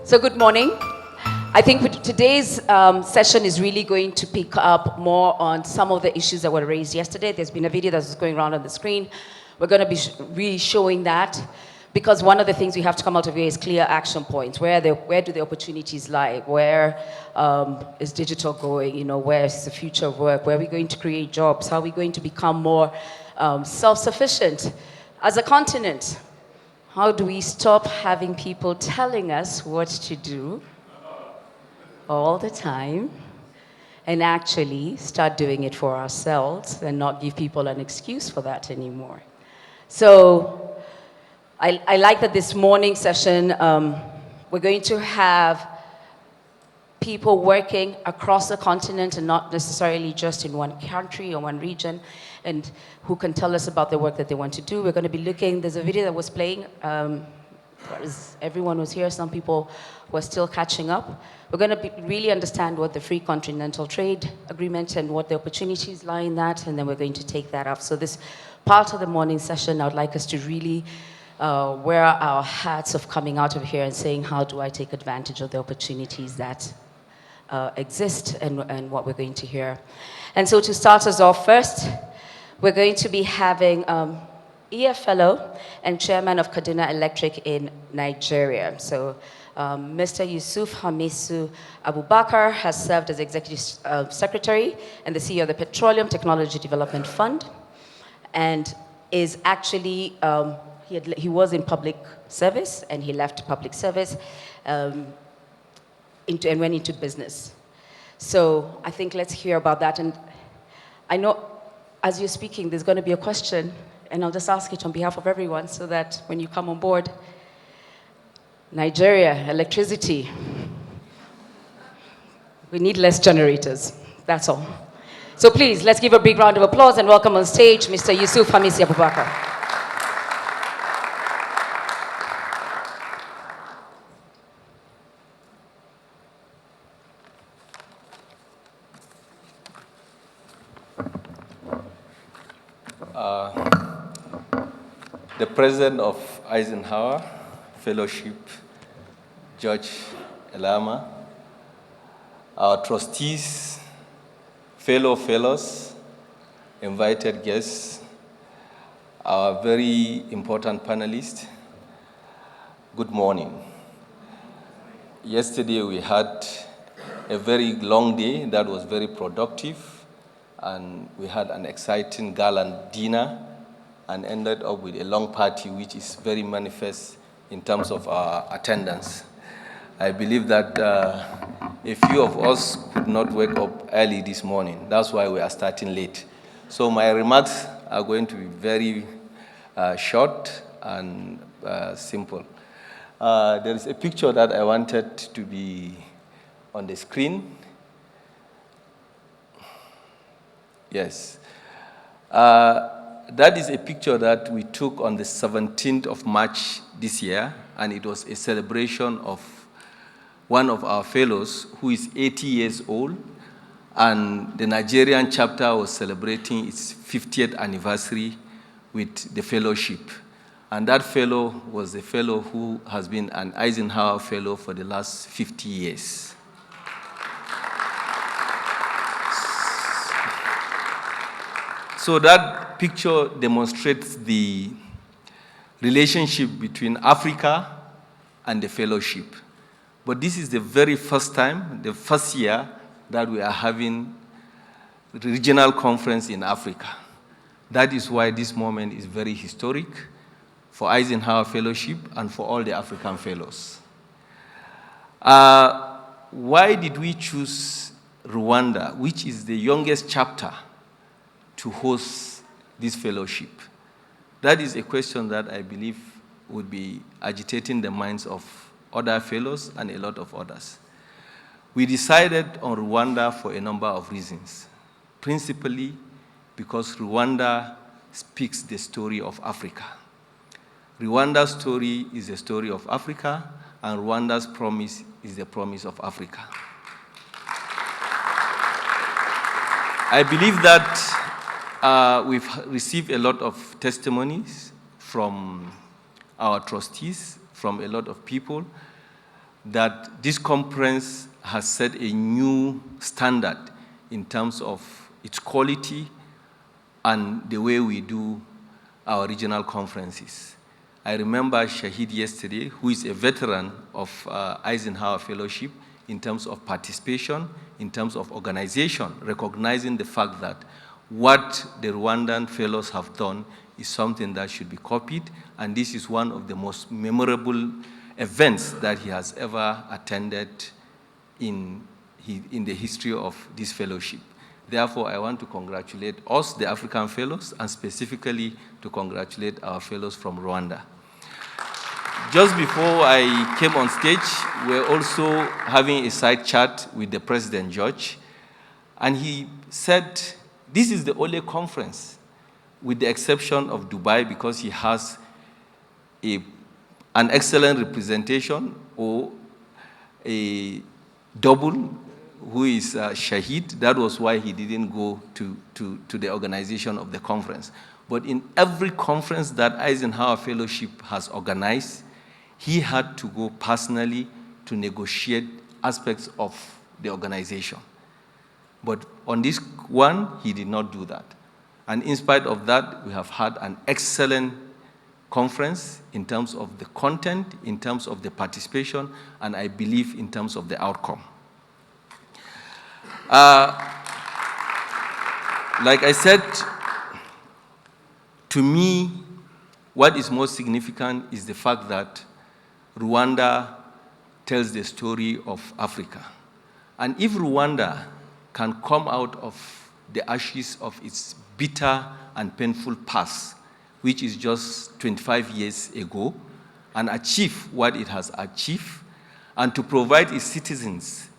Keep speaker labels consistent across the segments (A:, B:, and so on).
A: So good morning. I think today's session is really going to pick up more on some of the issues that were raised yesterday. There's been a video that's going around on the screen. We're going to be really showing that, because one of the things we have to come out of here is clear action points. Where do the opportunities lie? Where is digital going? You know, where is the future of work? Where are we going to create jobs? How are we going to become more self-sufficient as a continent? How do we stop having people telling us what to do all the time and actually start doing it for ourselves and not give people an excuse for that anymore? So I like that this morning session, we're going to have people working across the continent and not necessarily just in one country or one region, and who can tell us about the work that they want to do. We're going to be looking, there's a video that was playing, everyone was here, some people were still catching up. We're going to really understand what the Free Continental Trade Agreement and what the opportunities lie in that, and then we're going to take that up. So this part of the morning session, I would like us to really wear our hats of coming out of here and saying, how do I take advantage of the opportunities that exist, and what we're going to hear. And so to start us off first, we're going to be having EF Fellow and Chairman of Kaduna Electric in Nigeria. So Mr. Yusuf Hamisu Abubakar has served as Executive Secretary and the CEO of the Petroleum Technology Development Fund, and is actually, he was in public service, and he left public service and went into business. So I think let's hear about that. And I know as you're speaking, there's going to be a question, and I'll just ask it on behalf of everyone so that when you come on board, Nigeria, electricity, we need less generators, that's all. So please, let's give a big round of applause and welcome on stage Mr. Yusuf Hamisi Abubakar.
B: The President of Eisenhower Fellowship, George Elama, our trustees, fellow fellows, invited guests, our very important panelists, good morning. Yesterday we had a very long day that was very productive, and we had an exciting gala dinner and ended up with a long party, which is very manifest in terms of our attendance. I believe that a few of us could not wake up early this morning. That's why we are starting late. So my remarks are going to be very short and simple. There is a picture that I wanted to be on the screen. Yes. That is a picture that we took on the 17th of March this year, and it was a celebration of one of our fellows who is 80 years old, and the Nigerian chapter was celebrating its 50th anniversary with the fellowship. And that fellow was a fellow who has been an Eisenhower Fellow for the last 50 years. So that picture demonstrates the relationship between Africa and the fellowship. But this is the very first time, the first year, that we are having a regional conference in Africa. That is why this moment is very historic for Eisenhower Fellowship and for all the African fellows. Why did we choose Rwanda, which is the youngest chapter, to host this fellowship? That is a question that I believe would be agitating the minds of other fellows and a lot of others. We decided on Rwanda for a number of reasons, principally because Rwanda speaks the story of Africa. Rwanda's story is the story of Africa, and Rwanda's promise is the promise of Africa. I believe that we've received a lot of testimonies from our trustees, from a lot of people, that this conference has set a new standard in terms of its quality and the way we do our regional conferences. I remember Shahid yesterday, who is a veteran of Eisenhower Fellowship in terms of participation, in terms of organization, recognizing the fact that what the Rwandan fellows have done is something that should be copied, and this is one of the most memorable events that he has ever attended in the history of this fellowship. Therefore, I want to congratulate us, the African fellows, and specifically to congratulate our fellows from Rwanda. Just before I came on stage, we're also having a side chat with the President George, and he said, this is the only conference, with the exception of Dubai, because he has an excellent representation, or a double, who is Shahid. That was why he didn't go to the organization of the conference. But in every conference that Eisenhower Fellowship has organized, he had to go personally to negotiate aspects of the organization. But on this one, he did not do that. And in spite of that, we have had an excellent conference in terms of the content, in terms of the participation, and I believe in terms of the outcome. Like I said, to me, what is most significant is the fact that Rwanda tells the story of Africa. And if Rwanda can come out of the ashes of its bitter and painful past, which is just 25 years ago, and achieve what it has achieved, and to provide its citizens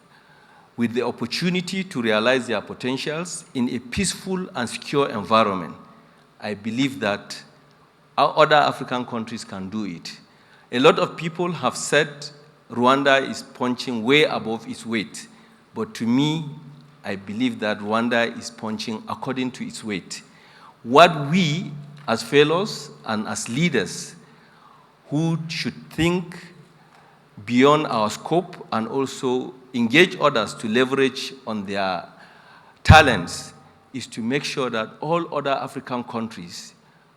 B: with the opportunity to realize their potentials in a peaceful and secure environment, I believe that our other African countries can do it. A lot of people have said Rwanda is punching way above its weight, but to me, I believe that Rwanda is punching according to its weight. What we, as fellows and as leaders, who should think beyond our scope and also engage others to leverage on their talents, is to make sure that all other African countries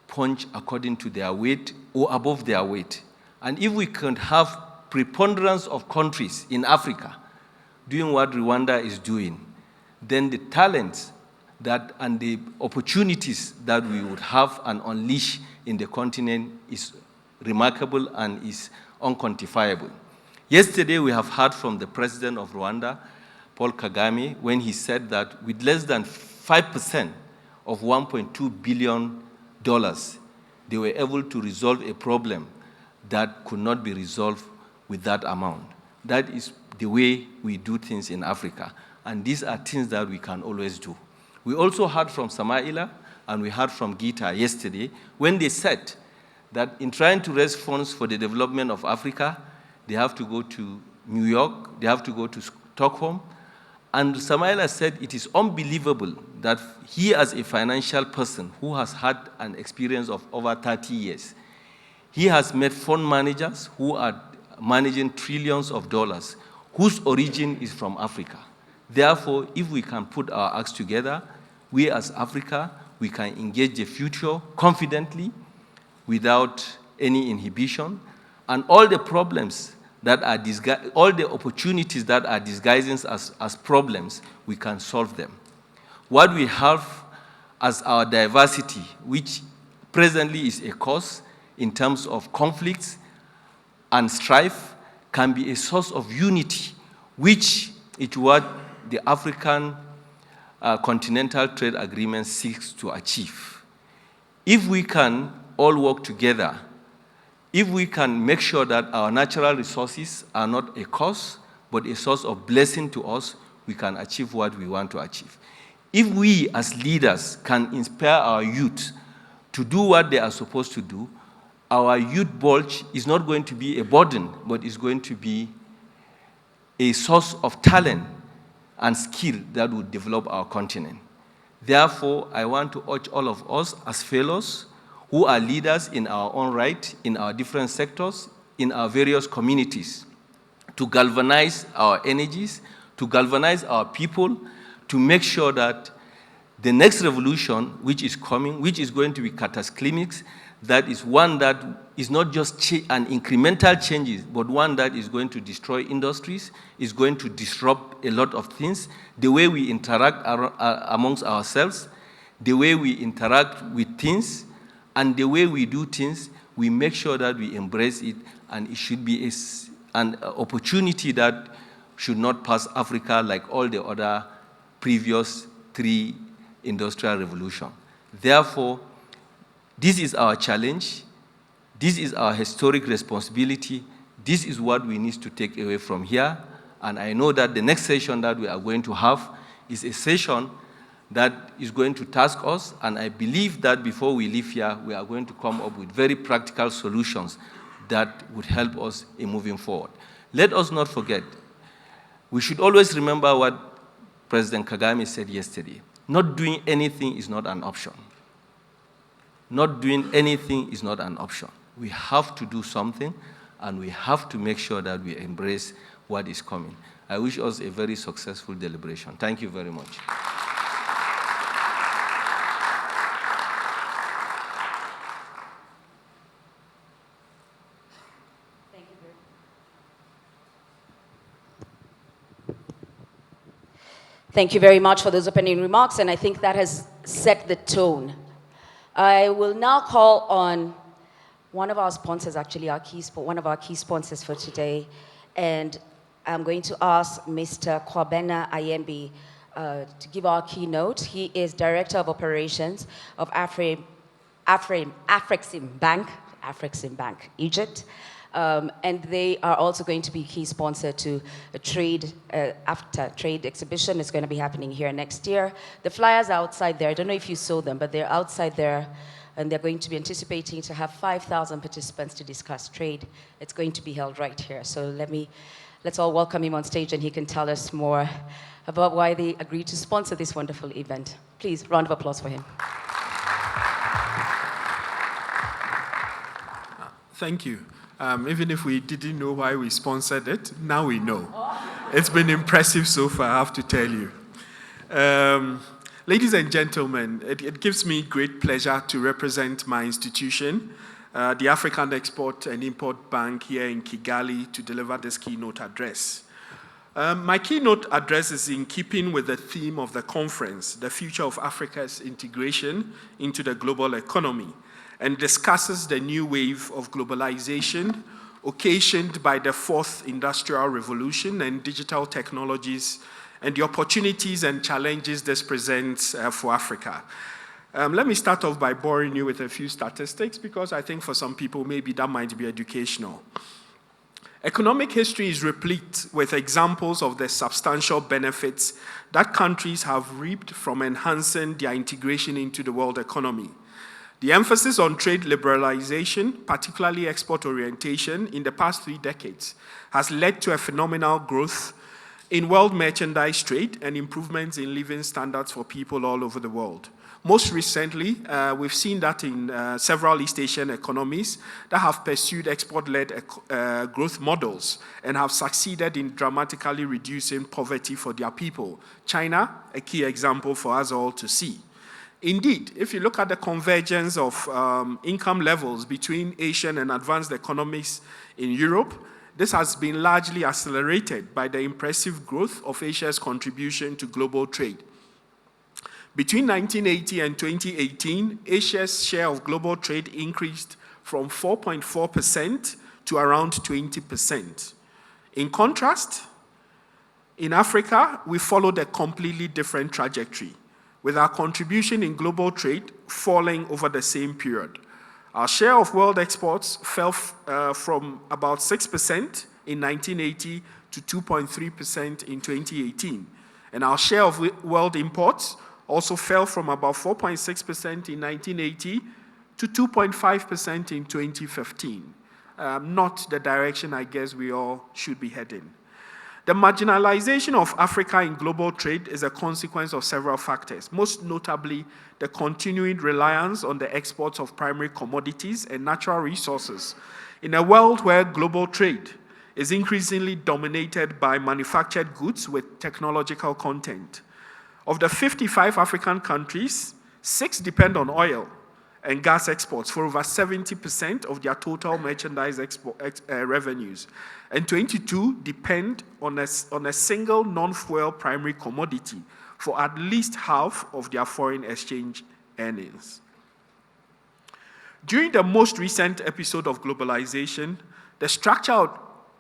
B: punch according to their weight or above their weight. And if we can have preponderance of countries in Africa doing what Rwanda is doing, then the talents that and the opportunities that we would have and unleash in the continent is remarkable and is unquantifiable. Yesterday, we have heard from the president of Rwanda, Paul Kagame, when he said that with less than 5% of $1.2 billion, they were able to resolve a problem that could not be resolved with that amount. That is the way we do things in Africa. And these are things that we can always do. We also heard from Samaila and we heard from Gita yesterday when they said that in trying to raise funds for the development of Africa, they have to go to New York, they have to go to Stockholm. And Samaila said it is unbelievable that he, as a financial person who has had an experience of over 30 years, he has met fund managers who are managing trillions of dollars, whose origin is from Africa. Therefore, if we can put our acts together, we as Africa, we can engage the future confidently without any inhibition, and all the problems that are all the opportunities that are disguising as problems, we can solve them. What we have as our diversity, which presently is a cause in terms of conflicts and strife, can be a source of unity, which is what the African Continental Trade Agreement seeks to achieve. If we can all work together, if we can make sure that our natural resources are not a cost, but a source of blessing to us, we can achieve what we want to achieve. If we as leaders can inspire our youth to do what they are supposed to do, our youth bulge is not going to be a burden, but is going to be a source of talent and skill that will develop our continent. Therefore, I want to urge all of us as fellows who are leaders in our own right, in our different sectors, in our various communities, to galvanize our energies, to galvanize our people, to make sure that the next revolution which is coming, which is going to be cataclysmic, that is one that is not just an incremental changes, but one that is going to destroy industries, is going to disrupt a lot of things, the way we interact amongst ourselves, the way we interact with things, and the way we do things. We make sure that we embrace it, and it should be an opportunity that should not pass Africa like all the other previous 3 industrial revolutions. Therefore, this is our challenge. This is our historic responsibility. This is what we need to take away from here. And I know that the next session that we are going to have is a session that is going to task us, and I believe that before we leave here, we are going to come up with very practical solutions that would help us in moving forward. Let us not forget, we should always remember what President Kagame said yesterday. Not doing anything is not an option. Not doing anything is not an option. We have to do something, and we have to make sure that we embrace what is coming. I wish us a very successful deliberation. Thank you very much.
A: Thank you very much for those opening remarks, and I think that has set the tone. I will now call on one of our sponsors, actually one of our key sponsors for today, and I'm going to ask Mr. Kwabena Ayembi to give our keynote. He is Director of Operations of Afrexim Bank, Egypt. And they are also going to be key sponsor to a trade exhibition. It's going to be happening here next year. The flyers are outside there. I don't know if you saw them, but they're outside there, and they're going to be anticipating to have 5,000 participants to discuss trade. It's going to be held right here. So let's all welcome him on stage, and he can tell us more about why they agreed to sponsor this wonderful event. Please, round of applause for him.
C: Thank you. Even if we didn't know why we sponsored it, now we know. It's been impressive so far, I have to tell you. Ladies and gentlemen, it gives me great pleasure to represent my institution, the African Export and Import Bank here in Kigali, to deliver this keynote address. My keynote address is in keeping with the theme of the conference, the future of Africa's integration into the global economy, and discusses the new wave of globalization occasioned by the 4th Industrial Revolution and digital technologies, and the opportunities and challenges this presents for Africa. Let me start off by boring you with a few statistics, because I think for some people maybe that might be educational. Economic history is replete with examples of the substantial benefits that countries have reaped from enhancing their integration into the world economy. The emphasis on trade liberalization, particularly export orientation, in the past 3 decades has led to a phenomenal growth in world merchandise trade and improvements in living standards for people all over the world. Most recently, we've seen that in several East Asian economies that have pursued export-led growth models and have succeeded in dramatically reducing poverty for their people. China, a key example for us all to see. Indeed, if you look at the convergence of income levels between Asian and advanced economies in Europe, this has been largely accelerated by the impressive growth of Asia's contribution to global trade. Between 1980 and 2018, Asia's share of global trade increased from 4.4% to around 20%. In contrast, in Africa, we followed a completely different trajectory, with our contribution in global trade falling over the same period. Our share of world exports fell from about 6% in 1980 to 2.3% in 2018. And our share of world imports also fell from about 4.6% in 1980 to 2.5% in 2015. Not the direction I guess we all should be heading. The marginalization of Africa in global trade is a consequence of several factors, most notably the continuing reliance on the exports of primary commodities and natural resources in a world where global trade is increasingly dominated by manufactured goods with technological content. Of the 55 African countries, 6 depend on oil and gas exports for over 70% of their total merchandise revenues, and 22 depend on a single non-fuel primary commodity for at least half of their foreign exchange earnings. During the most recent episode of Globalization, the structure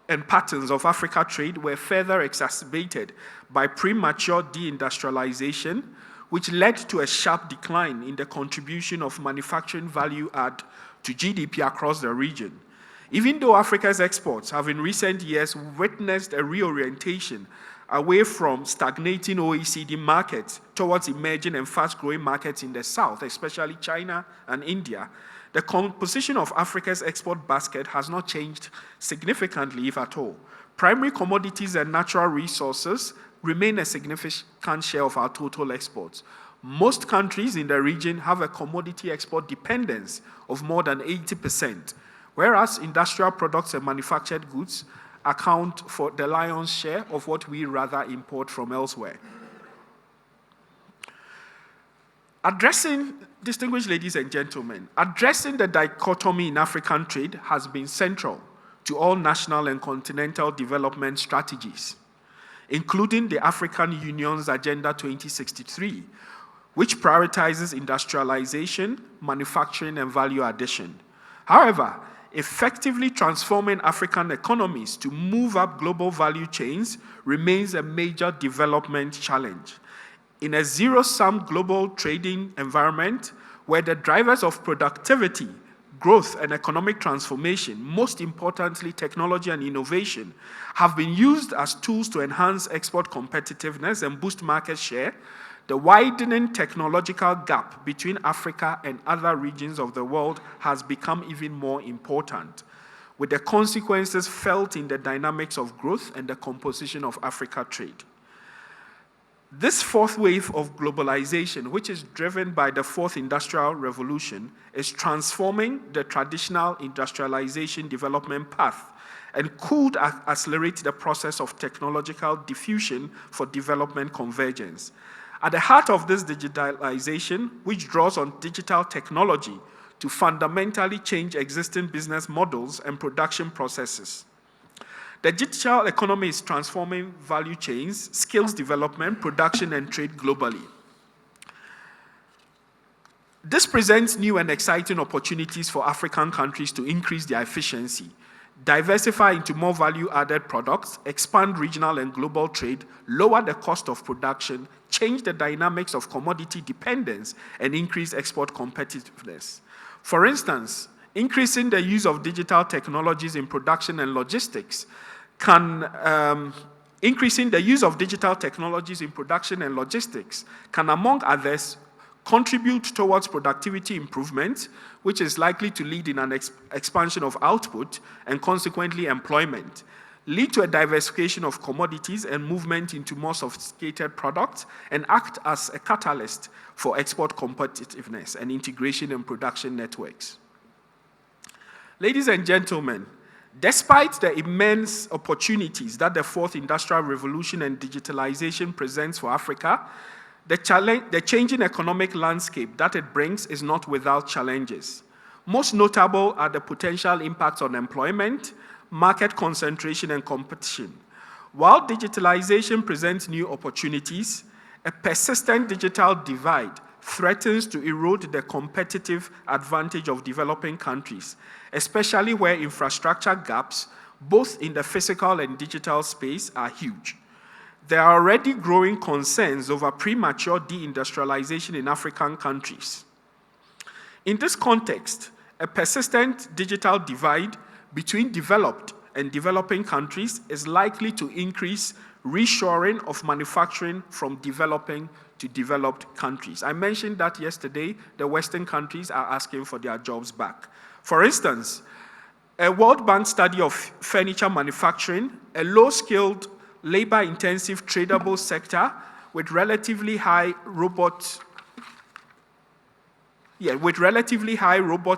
C: and patterns of Africa trade were further exacerbated by premature deindustrialization, which led to a sharp decline in the contribution of manufacturing value add to GDP across the region. Even though Africa's exports have in recent years witnessed a reorientation away from stagnating OECD markets towards emerging and fast-growing markets in the South, especially China and India, the composition of Africa's export basket has not changed significantly, if at all. Primary commodities and natural resources remain a significant share of our total exports. Most countries in the region have a commodity export dependence of more than 80%, whereas industrial products and manufactured goods account for the lion's share of what we rather import from elsewhere. Distinguished ladies and gentlemen, addressing the dichotomy in African trade has been central to all national and continental development strategies, including the African Union's Agenda 2063, which prioritizes industrialization, manufacturing, and value addition. However, effectively transforming African economies to move up global value chains remains a major development challenge. In a zero-sum global trading environment where the drivers of productivity, growth, and economic transformation, most importantly technology and innovation, have been used as tools to enhance export competitiveness and boost market share, the widening technological gap between Africa and other regions of the world has become even more important, with the consequences felt in the dynamics of growth and the composition of Africa trade. This fourth wave of globalization, which is driven by the fourth industrial revolution, is transforming the traditional industrialization development path and could accelerate the process of technological diffusion for development convergence. At the heart of this digitalization, which draws on digital technology to fundamentally change existing business models and production processes. The digital economy is transforming value chains, skills development, production, and trade globally. This presents new and exciting opportunities for African countries to increase their efficiency, diversify into more value-added products, expand regional and global trade, lower the cost of production, change the dynamics of commodity dependence, and increase export competitiveness. For instance, increasing the use of digital technologies in production and logistics can, among others, contribute towards productivity improvement, which is likely to lead in an expansion of output and consequently employment, lead to a diversification of commodities and movement into more sophisticated products, and act as a catalyst for export competitiveness and integration in production networks. Ladies and gentlemen, despite the immense opportunities that the fourth industrial revolution and digitalization presents for Africa, the changing economic landscape that it brings is not without challenges. Most notable are the potential impacts on employment, market concentration, and competition. While digitalization presents new opportunities, a persistent digital divide threatens to erode the competitive advantage of developing countries, especially where infrastructure gaps, both in the physical and digital space, are huge. There are already growing concerns over premature deindustrialization in African countries. In this context, a persistent digital divide between developed and developing countries is likely to increase reshoring of manufacturing from developing to developed countries. I mentioned that yesterday, the Western countries are asking for their jobs back. For instance, a World Bank study of furniture manufacturing, a low-skilled labor-intensive tradable sector with relatively high robot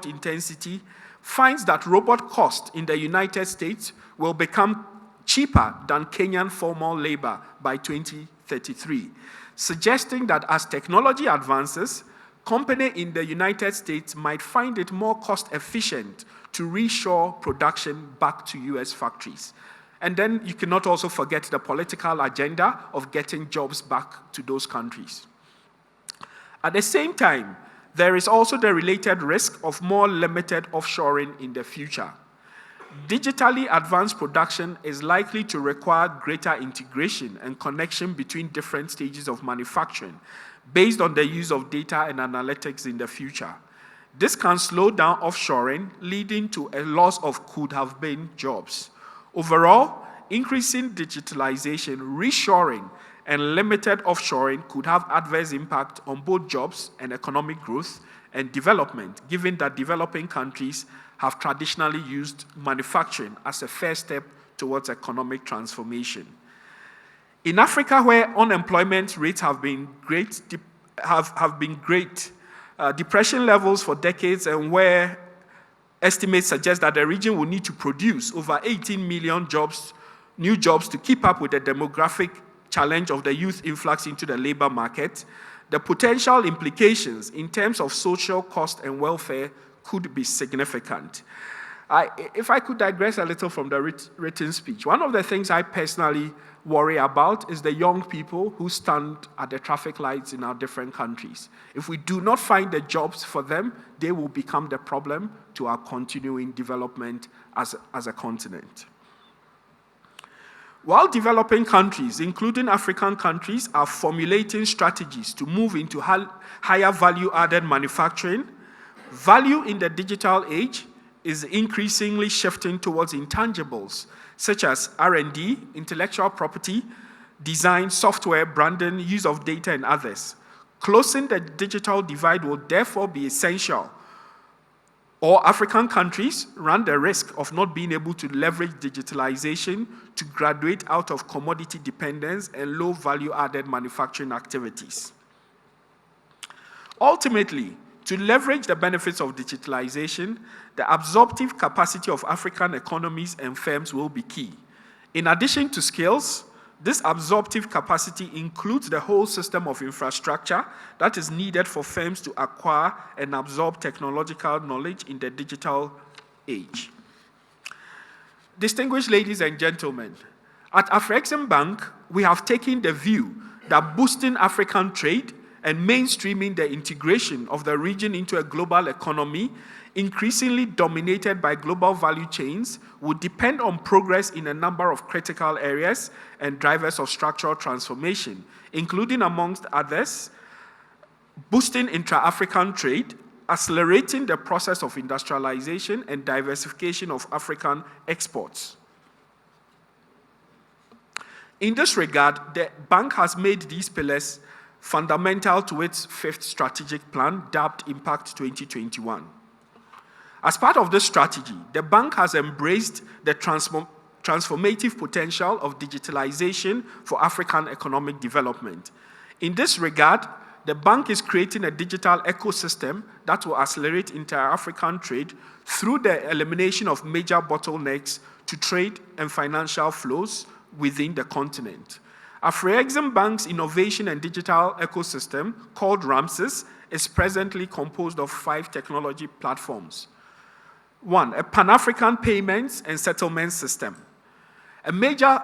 C: intensity finds that robot cost in the United States will become cheaper than Kenyan formal labor by 2033, suggesting that as technology advances, companies in the United States might find it more cost efficient to reshore production back to US factories. And then you cannot also forget the political agenda of getting jobs back to those countries. At the same time, there is also the related risk of more limited offshoring in the future. Digitally advanced production is likely to require greater integration and connection between different stages of manufacturing based on the use of data and analytics in the future. This can slow down offshoring, leading to a loss of could-have-been jobs. Overall, increasing digitalization, reshoring, and limited offshoring could have adverse impact on both jobs and economic growth and development, given that developing countries have traditionally used manufacturing as a first step towards economic transformation. In Africa, where unemployment rates have been great, depression levels for decades, and where estimates suggest that the region will need to produce over 18 million new jobs to keep up with the demographic challenge of the youth influx into the labor market, the potential implications in terms of social cost and welfare could be significant. If I could digress a little from the written speech, one of the things I personally worry about is the young people who stand at the traffic lights in our different countries. If we do not find the jobs for them, they will become the problem to our continuing development as a continent. While developing countries, including African countries, are formulating strategies to move into higher value-added manufacturing, value in the digital age is increasingly shifting towards intangibles, such as R&D, intellectual property, design, software, branding, use of data, and others. Closing the digital divide will therefore be essential, or African countries run the risk of not being able to leverage digitalization to graduate out of commodity dependence and low value-added manufacturing activities. Ultimately, to leverage the benefits of digitalization, the absorptive capacity of African economies and firms will be key. In addition to skills, this absorptive capacity includes the whole system of infrastructure that is needed for firms to acquire and absorb technological knowledge in the digital age. Distinguished ladies and gentlemen, at Afrexim Bank, we have taken the view that boosting African trade and mainstreaming the integration of the region into a global economy, increasingly dominated by global value chains, would depend on progress in a number of critical areas and drivers of structural transformation, including, amongst others, boosting intra-African trade, accelerating the process of industrialization and diversification of African exports. In this regard, the bank has made these pillars fundamental to its fifth strategic plan, dubbed Impact 2021. As part of this strategy, the bank has embraced the transformative potential of digitalization for African economic development. In this regard, the bank is creating a digital ecosystem that will accelerate inter-African trade through the elimination of major bottlenecks to trade and financial flows within the continent. Afrexim Bank's innovation and digital ecosystem, called RAMSIS, is presently composed of 5 technology platforms. 1, a Pan-African payments and settlement system. A major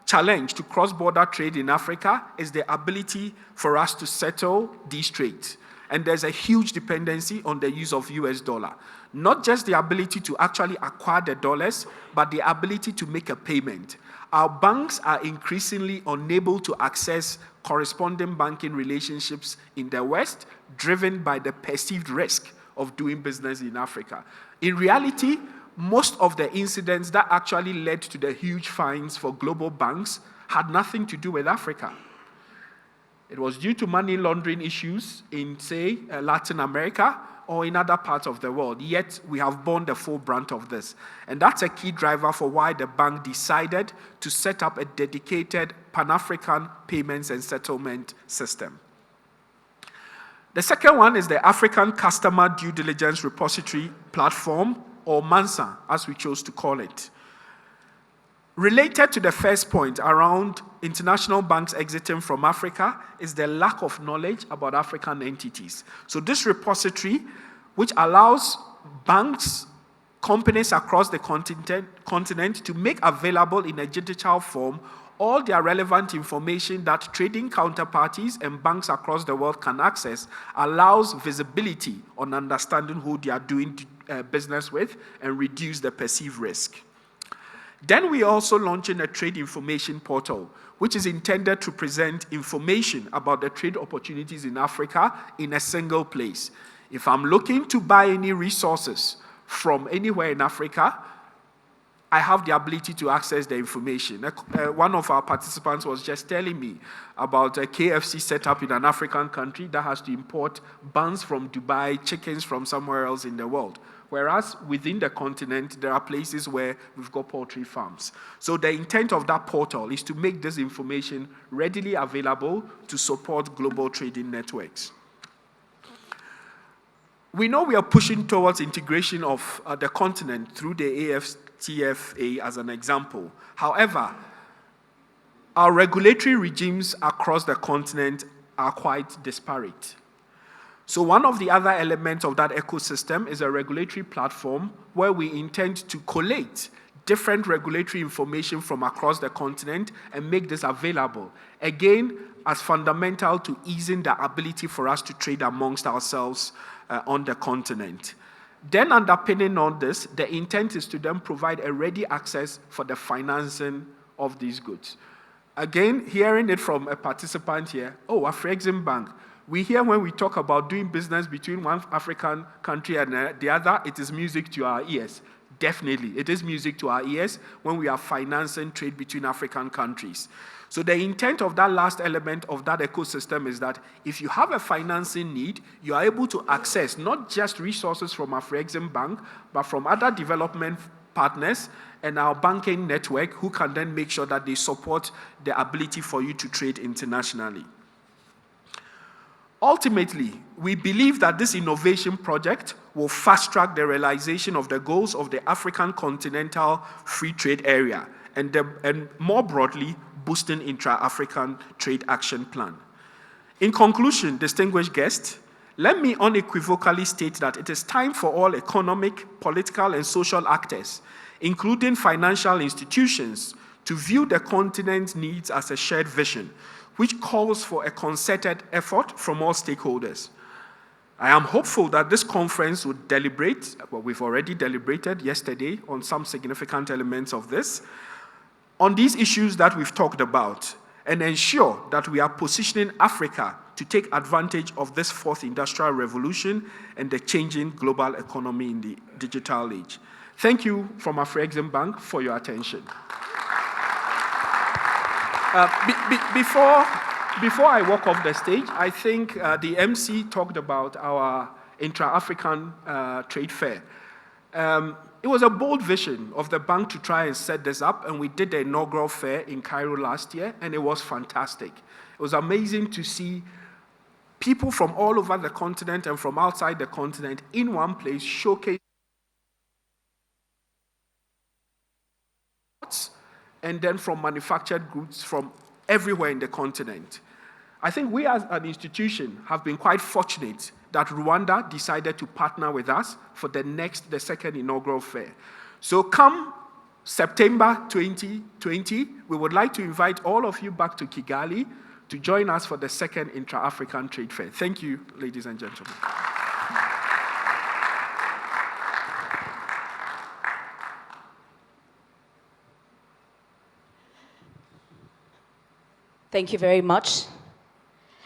C: challenge to cross-border trade in Africa is the ability for us to settle these trades. And there's a huge dependency on the use of US dollar. Not just the ability to actually acquire the dollars, but the ability to make a payment. Our banks are increasingly unable to access corresponding banking relationships in the West, driven by the perceived risk of doing business in Africa. In reality, most of the incidents that actually led to the huge fines for global banks had nothing to do with Africa. It was due to money laundering issues in, say, Latin America, or in other parts of the world, yet we have borne the full brunt of this. And that's a key driver for why the bank decided to set up a dedicated Pan-African payments and settlement system. The second one is the African Customer Due Diligence Repository Platform, or MANSA, as we chose to call it. Related to the first point around international banks exiting from Africa is the lack of knowledge about African entities. So this repository, which allows banks, companies across the continent to make available in a digital form all their relevant information that trading counterparties and banks across the world can access, allows visibility on understanding who they are doing business with and reduce the perceived risk. Then we are also launching a trade information portal, which is intended to present information about the trade opportunities in Africa in a single place. If I'm looking to buy any resources from anywhere in Africa, I have the ability to access the information. One of our participants was just telling me about a KFC set up in an African country that has to import buns from Dubai, chickens from somewhere else in the world. Whereas within the continent, there are places where we've got poultry farms. So the intent of that portal is to make this information readily available to support global trading networks. We know we are pushing towards integration of the continent through the AfCFTA as an example. However, our regulatory regimes across the continent are quite disparate. So one of the other elements of that ecosystem is a regulatory platform where we intend to collate different regulatory information from across the continent and make this available. Again, as fundamental to easing the ability for us to trade amongst ourselves on the continent. Then underpinning on this, the intent is to then provide a ready access for the financing of these goods. Again, hearing it from a participant here, Afrexim Bank. We hear when we talk about doing business between one African country and the other, it is music to our ears. Definitely, it is music to our ears when we are financing trade between African countries. So the intent of that last element of that ecosystem is that if you have a financing need, you are able to access not just resources from Afrexim Bank, but from other development partners and our banking network who can then make sure that they support the ability for you to trade internationally. Ultimately, we believe that this innovation project will fast-track the realization of the goals of the African Continental Free Trade Area and more broadly, boosting intra-African trade action plan. In conclusion, distinguished guests, let me unequivocally state that it is time for all economic, political, and social actors, including financial institutions, to view the continent's needs as a shared vision, which calls for a concerted effort from all stakeholders. I am hopeful that this conference would deliberate, well, we've already deliberated yesterday on some significant elements of this, on these issues that we've talked about, and ensure that we are positioning Africa to take advantage of this fourth industrial revolution and the changing global economy in the digital age. Thank you from Afrexim Bank for your attention. Before I walk off the stage, I think the MC talked about our intra-African trade fair. It was a bold vision of the bank to try and set this up, and we did the inaugural fair in Cairo last year, and it was fantastic. It was amazing to see people from all over the continent and from outside the continent in one place showcase and then from manufactured goods from everywhere in the continent. I think we as an institution have been quite fortunate that Rwanda decided to partner with us for the second inaugural fair. So come September 2020, we would like to invite all of you back to Kigali to join us for the second intra-African trade fair. Thank you, ladies and gentlemen.
A: Thank you very much.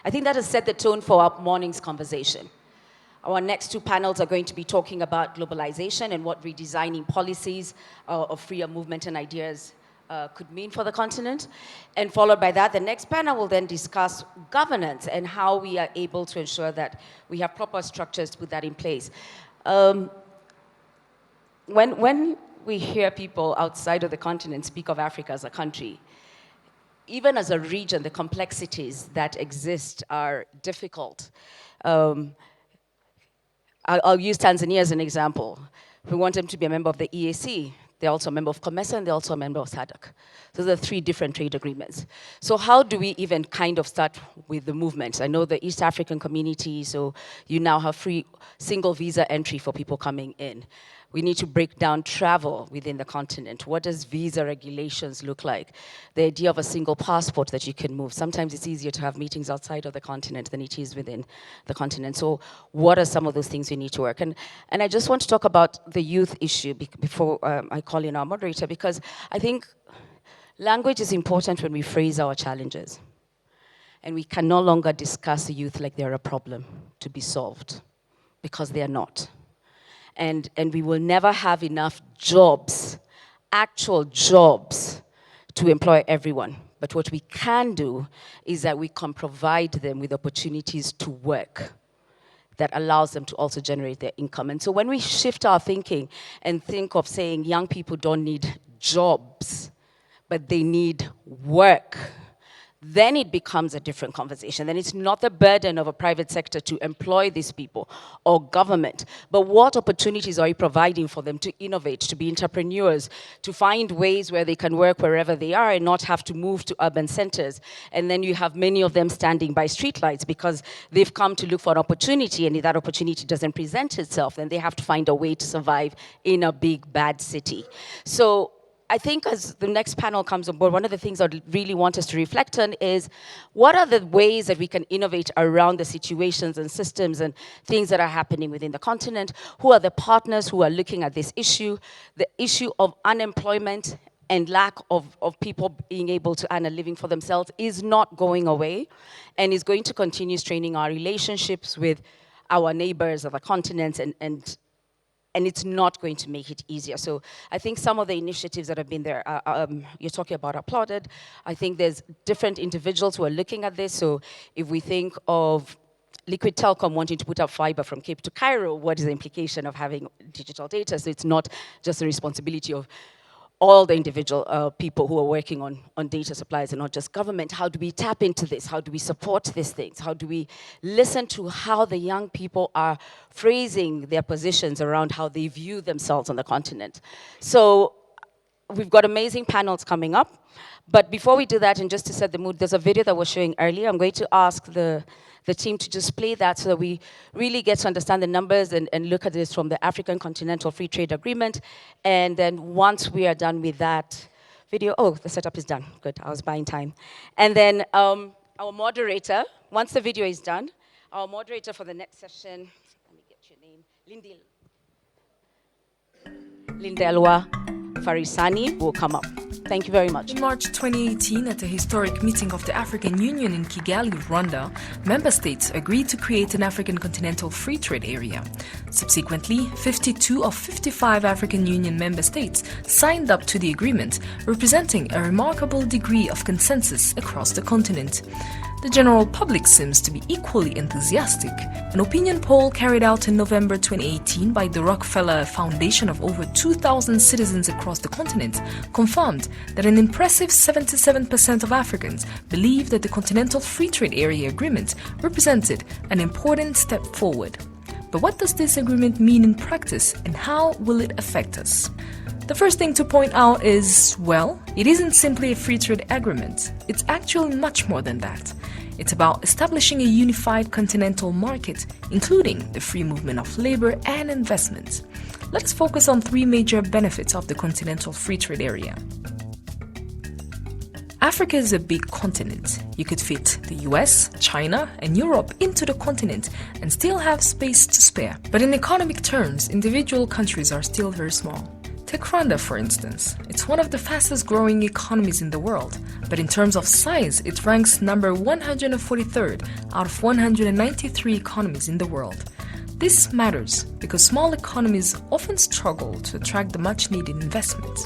A: I think that has set the tone for our morning's conversation. Our next two panels are going to be talking about globalization and what redesigning policies of freer movement and ideas could mean for the continent. And followed by that, the next panel will then discuss governance and how we are able to ensure that we have proper structures to put that in place. When we hear people outside of the continent speak of Africa as a country, even as a region, the complexities that exist are difficult. I'll use Tanzania as an example. We want them to be a member of the EAC. They're also a member of COMESA, and they're also a member of SADC. So there are 3 different trade agreements. So how do we even kind of start with the movements? I know the East African community, so you now have free single visa entry for people coming in. We need to break down travel within the continent. What does visa regulations look like? The idea of a single passport that you can move. Sometimes it's easier to have meetings outside of the continent than it is within the continent. So what are some of those things we need to work? And I just want to talk about the youth issue before I call in our moderator, because I think language is important when we phrase our challenges. And we can no longer discuss the youth like they're a problem to be solved, because they are not. And we will never have enough jobs, actual jobs, to employ everyone. But what we can do is that we can provide them with opportunities to work that allows them to also generate their income. And so when we shift our thinking and think of saying young people don't need jobs, but they need work, then it becomes a different conversation. Then it's not the burden of a private sector to employ these people or government, but what opportunities are you providing for them to innovate, to be entrepreneurs, to find ways where they can work wherever they are and not have to move to urban centers. And then you have many of them standing by streetlights because they've come to look for an opportunity, and if that opportunity doesn't present itself, then they have to find a way to survive in a big, bad city. So I think as the next panel comes on board, one of the things I'd really want us to reflect on is what are the ways that we can innovate around the situations and systems and things that are happening within the continent? Who are the partners who are looking at this issue? The issue of unemployment and lack of people being able to earn a living for themselves is not going away and is going to continue straining our relationships with our neighbors of the continent, and it's not going to make it easier. So I think some of the initiatives that have been there, you're talking about applauded. I think there's different individuals who are looking at this. So if we think of Liquid Telecom wanting to put up fiber from Cape to Cairo, what is the implication of having digital data? So it's not just the responsibility of all the individual people who are working on data supplies and not just government. How do we tap into this? How do we support these things? How do we listen to how the young people are phrasing their positions around how they view themselves on the continent? So we've got amazing panels coming up. But before we do that, and just to set the mood, there's a video that we're showing earlier. I'm going to ask the team to just play that so that we really get to understand the numbers and look at this from the African Continental Free Trade Agreement. And then once we are done with that video, oh, the setup is done. Good, I was buying time. And then our moderator, once the video is done, our moderator for the next session, let me get your name, Lindelwa Farisani will come up. Thank you very much.
D: In March 2018, at a historic meeting of the African Union in Kigali, Rwanda, member states agreed to create an African Continental Free Trade Area. Subsequently, 52 of 55 African Union member states signed up to the agreement, representing a remarkable degree of consensus across the continent. The general public seems to be equally enthusiastic. An opinion poll carried out in November 2018 by the Rockefeller Foundation of over 2,000 citizens across the continent confirmed that an impressive 77% of Africans believe that the Continental Free Trade Area Agreement represented an important step forward. But what does this agreement mean in practice, and how will it affect us? The first thing to point out is, well, it isn't simply a free trade agreement. It's actually much more than that. It's about establishing a unified continental market, including the free movement of labor and investment. Let us focus on 3 major benefits of the Continental Free Trade Area. Africa is a big continent. You could fit the US, China, and Europe into the continent and still have space to spare. But in economic terms, individual countries are still very small. Take Rwanda, for instance. It's one of the fastest growing economies in the world, but in terms of size, it ranks number 143rd out of 193 economies in the world. This matters because small economies often struggle to attract the much-needed investment.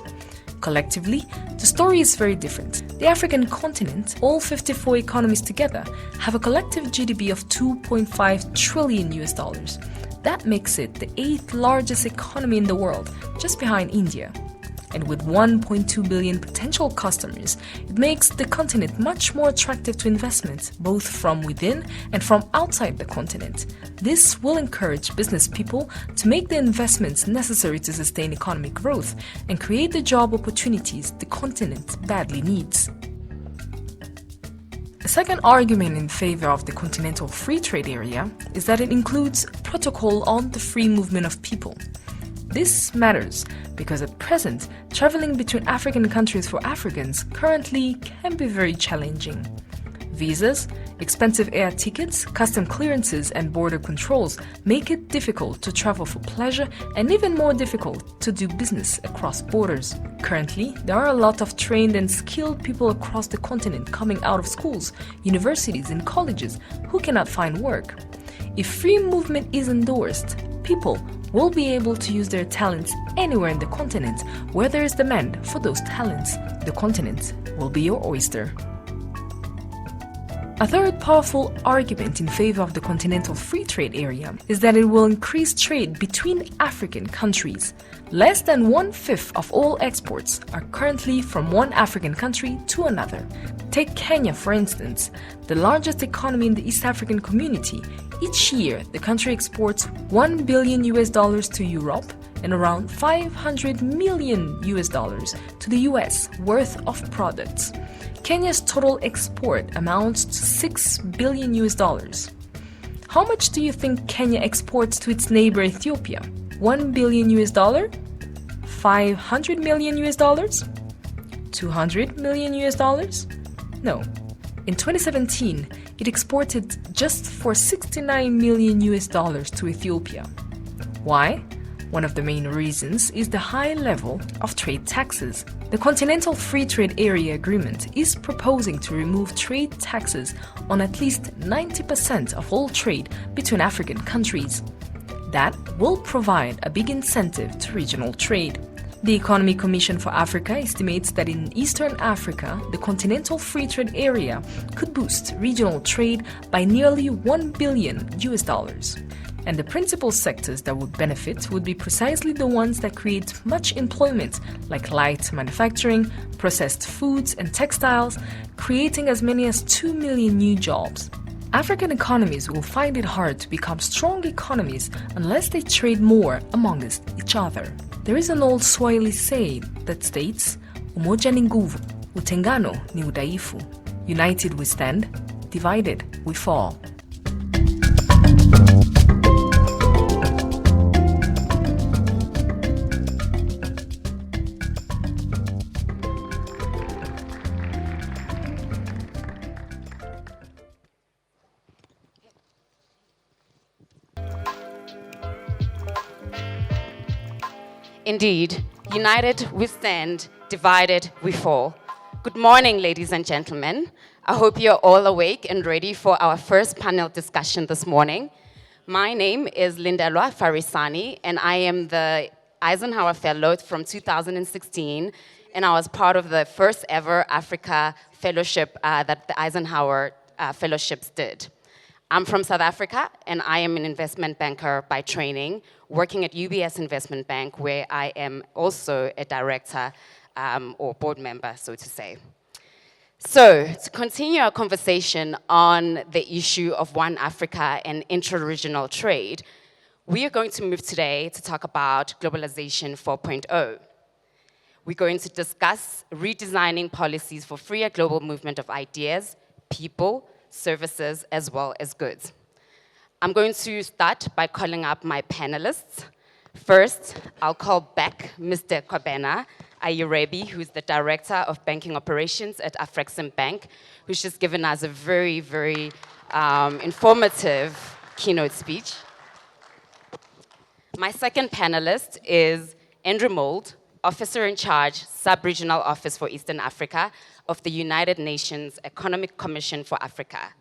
D: Collectively, the story is very different. The African continent, all 54 economies together, have a collective GDP of 2.5 trillion US dollars. That makes it the 8th largest economy in the world, just behind India. And with 1.2 billion potential customers, it makes the continent much more attractive to investment, both from within and from outside the continent. This will encourage business people to make the investments necessary to sustain economic growth and create the job opportunities the continent badly needs. A second argument in favor of the Continental Free Trade Area is that it includes a protocol on the free movement of people. This matters because at present, traveling between African countries for Africans currently can be very challenging. Visas, expensive air tickets, custom clearances, and border controls make it difficult to travel for pleasure and even more difficult to do business across borders. Currently, there are a lot of trained and skilled people across the continent coming out of schools, universities, and colleges who cannot find work. If free movement is endorsed, people will be able to use their talents anywhere in the continent where there is demand for those talents. The continent will be your oyster. A third powerful argument in favor of the Continental Free Trade Area is that it will increase trade between African countries. Less than 1/5 of all exports are currently from one African country to another. Take Kenya, for instance, the largest economy in the East African community. Each year, the country exports $1 billion to Europe and around $500 million to the US worth of products. Kenya's total export amounts to $6 billion. How much do you think Kenya exports to its neighbor Ethiopia? $1 billion? $500 million? $200 million? No. In 2017, it exported just for $69 million to Ethiopia. Why? One of the main reasons is the high level of trade taxes. The Continental Free Trade Area Agreement is proposing to remove trade taxes on at least 90% of all trade between African countries. That will provide a big incentive to regional trade. The Economic Commission for Africa estimates that in Eastern Africa, the Continental Free Trade Area could boost regional trade by nearly $1 billion. And the principal sectors that would benefit would be precisely the ones that create much employment, like light manufacturing, processed foods, and textiles, creating as many as 2 million new jobs. African economies will find it hard to become strong economies unless they trade more amongst each other. There is an old Swahili saying that states, umoja ni nguvu, utengano ni udhaifu. United we stand, divided we fall.
A: Indeed, united we stand, divided we fall. Good morning, ladies and gentlemen. I hope you're all awake and ready for our first panel discussion this morning. My name is Lindelwa Farisani, and I am the Eisenhower Fellow from 2016, and I was part of the first ever Africa Fellowship that the Eisenhower Fellowships did. I'm from South Africa, and I am an investment banker by training, working at UBS Investment Bank, where I am also a director or board member, so to say. So, to continue our conversation on the issue of One Africa and intra-regional trade, we are going to move today to talk about Globalization 4.0. We're going to discuss redesigning policies for freer global movement of ideas, people, services, as well as goods. I'm going to start by calling up my panelists. First, I'll call back Mr. Kwabena Ayirebi, who's the Director of Banking Operations at Afrexim Bank, who's just given us a very, very informative keynote speech. My second panelist is Andrew Mould, Officer in Charge, Sub-Regional Office for Eastern Africa of the United Nations Economic Commission for Africa.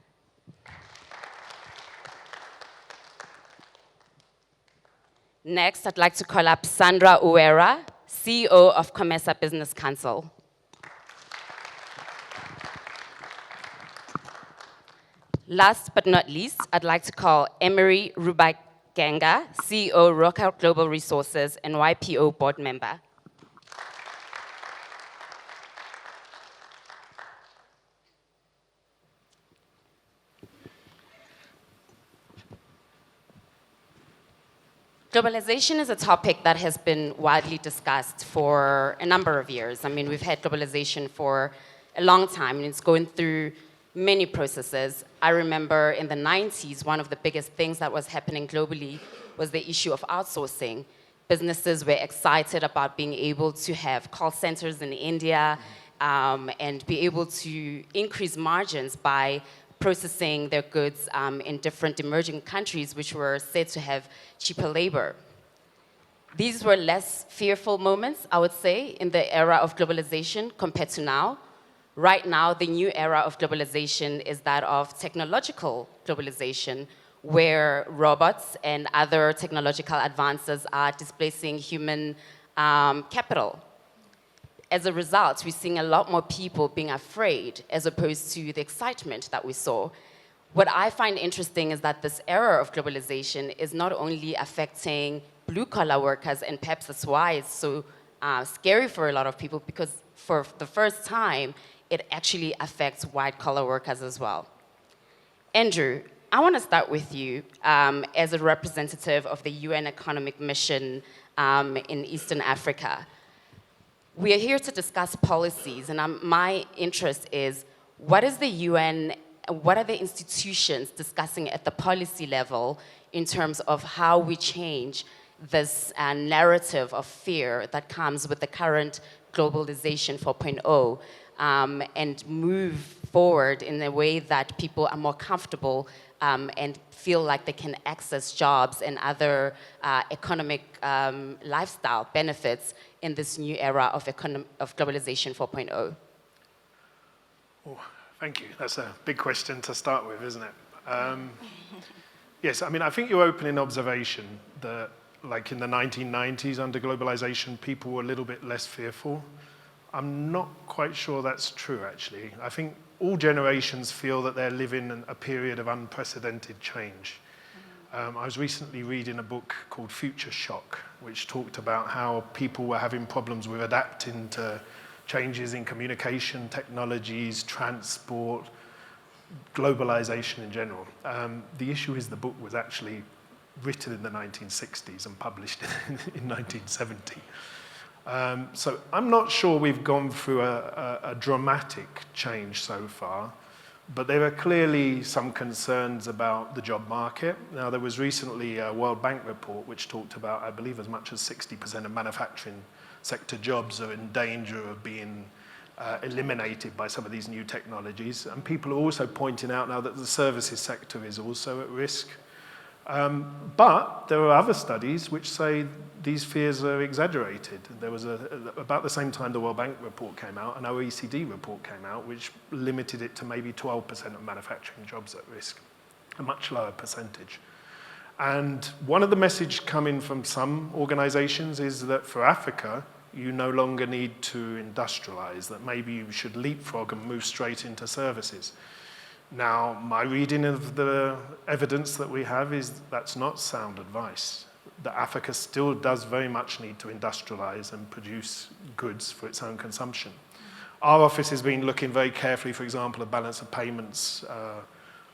A: Next, I'd like to call up Sandra Uwera,
E: CEO of Comesa Business Council. Last but not least, I'd like to call Emery Rubaganga, CEO, Roca Global Resources and YPO board member. Globalization is a topic that has been widely discussed for a number of years. I mean, we've had globalization for a long time, and it's going through many processes. I remember in the 90s, one of the biggest things that was happening globally was the issue of outsourcing. Businesses were excited about being able to have call centers in India and be able to increase margins by processing their goods in different emerging countries, which were said to have cheaper labor. These were less fearful moments, I would say, in the era of globalization compared to now. Right now, the new era of globalization is that of technological globalization, where robots and other technological advances are displacing human capital. As a result, we're seeing a lot more people being afraid as opposed to the excitement that we saw. What I find interesting is that this era of globalization is not only affecting blue-collar workers, and perhaps that's why it's so scary for a lot of people, because for the first time, it actually affects white-collar workers as well. Andrew, I want to start with you as a representative of the UN Economic Mission in Eastern Africa. We are here to discuss policies, and my interest is, what is the UN, what are the institutions discussing at the policy level in terms of how we change this narrative of fear that comes with the current Globalization 4.0 and move forward in a way that people are more comfortable and feel like they can access jobs and other economic lifestyle benefits in this new era of Globalization 4.0?
F: Oh, thank you. That's a big question to start with, isn't it? Yes, I mean, I think your opening observation that, like in the 1990s under globalization, people were a little bit less fearful. I'm not quite sure that's true, actually. I think all generations feel that they're living in a period of unprecedented change. I was recently reading a book called Future Shock, which talked about how people were having problems with adapting to changes in communication, technologies, transport, globalization in general. The issue is the book was actually written in the 1960s and published in 1970. So I'm not sure we've gone through a dramatic change so far, but there are clearly some concerns about the job market. Now, there was recently a World Bank report which talked about, I believe, as much as 60% of manufacturing sector jobs are in danger of being eliminated by some of these new technologies. And people are also pointing out now that the services sector is also at risk. But there are other studies which say these fears are exaggerated. There was about the same time the World Bank report came out, an OECD report came out which limited it to maybe 12% of manufacturing jobs at risk, a much lower percentage. And one of the messages coming from some organizations is that for Africa, you no longer need to industrialize, that maybe you should leapfrog and move straight into services. Now, my reading of the evidence that we have is that's not sound advice. That Africa still does very much need to industrialize and produce goods for its own consumption. Our office has been looking very carefully, for example, at balance of payments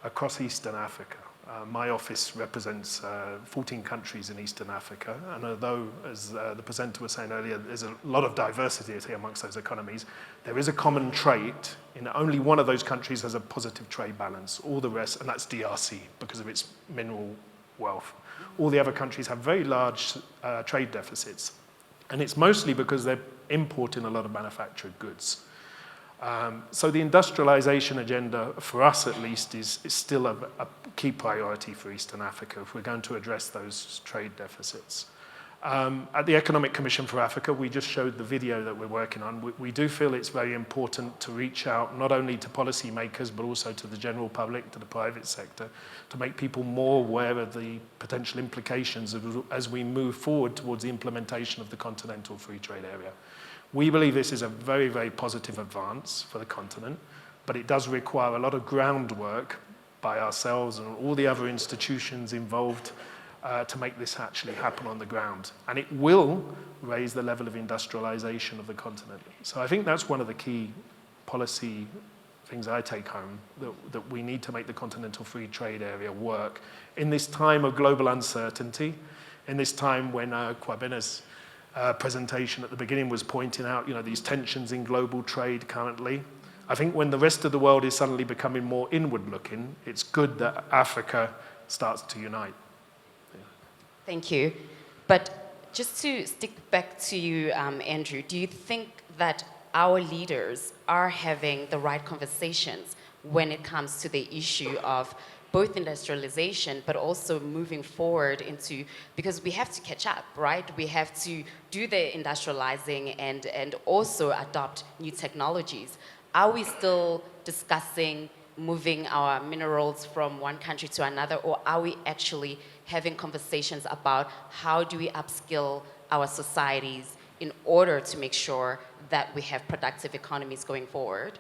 F: across Eastern Africa. My office represents 14 countries in Eastern Africa, and although, as the presenter was saying earlier, there's a lot of diversity amongst those economies, there is a common trait in only one of those countries has a positive trade balance. All the rest, and that's DRC, because of its mineral wealth. All the other countries have very large trade deficits, and it's mostly because they're importing a lot of manufactured goods. So the industrialization agenda, for us at least, is still a key priority for Eastern Africa if we're going to address those trade deficits. At the Economic Commission for Africa, we just showed the video that we're working on. We do feel it's very important to reach out not only to policymakers, but also to the general public, to the private sector, to make people more aware of the potential implications as we move forward towards the implementation of the Continental Free Trade Area. We believe this is a very, very positive advance for the continent, but it does require a lot of groundwork by ourselves and all the other institutions involved to make this actually happen on the ground. And it will raise the level of industrialization of the continent. So I think that's one of the key policy things I take home, that we need to make the Continental Free Trade Area work in this time of global uncertainty, in this time when Kwabena's presentation at the beginning was pointing out, these tensions in global trade currently. I think when the rest of the world is suddenly becoming more inward-looking, it's good that Africa starts to unite.
E: Thank you. But just to stick back to you, Andrew, do you think that our leaders are having the right conversations when it comes to the issue of both industrialization, but also moving forward into, because we have to catch up, right? We have to do the industrializing and also adopt new technologies. Are we still discussing moving our minerals from one country to another, or are we actually having conversations about how do we upskill our societies in order to make sure that we have productive economies going forward?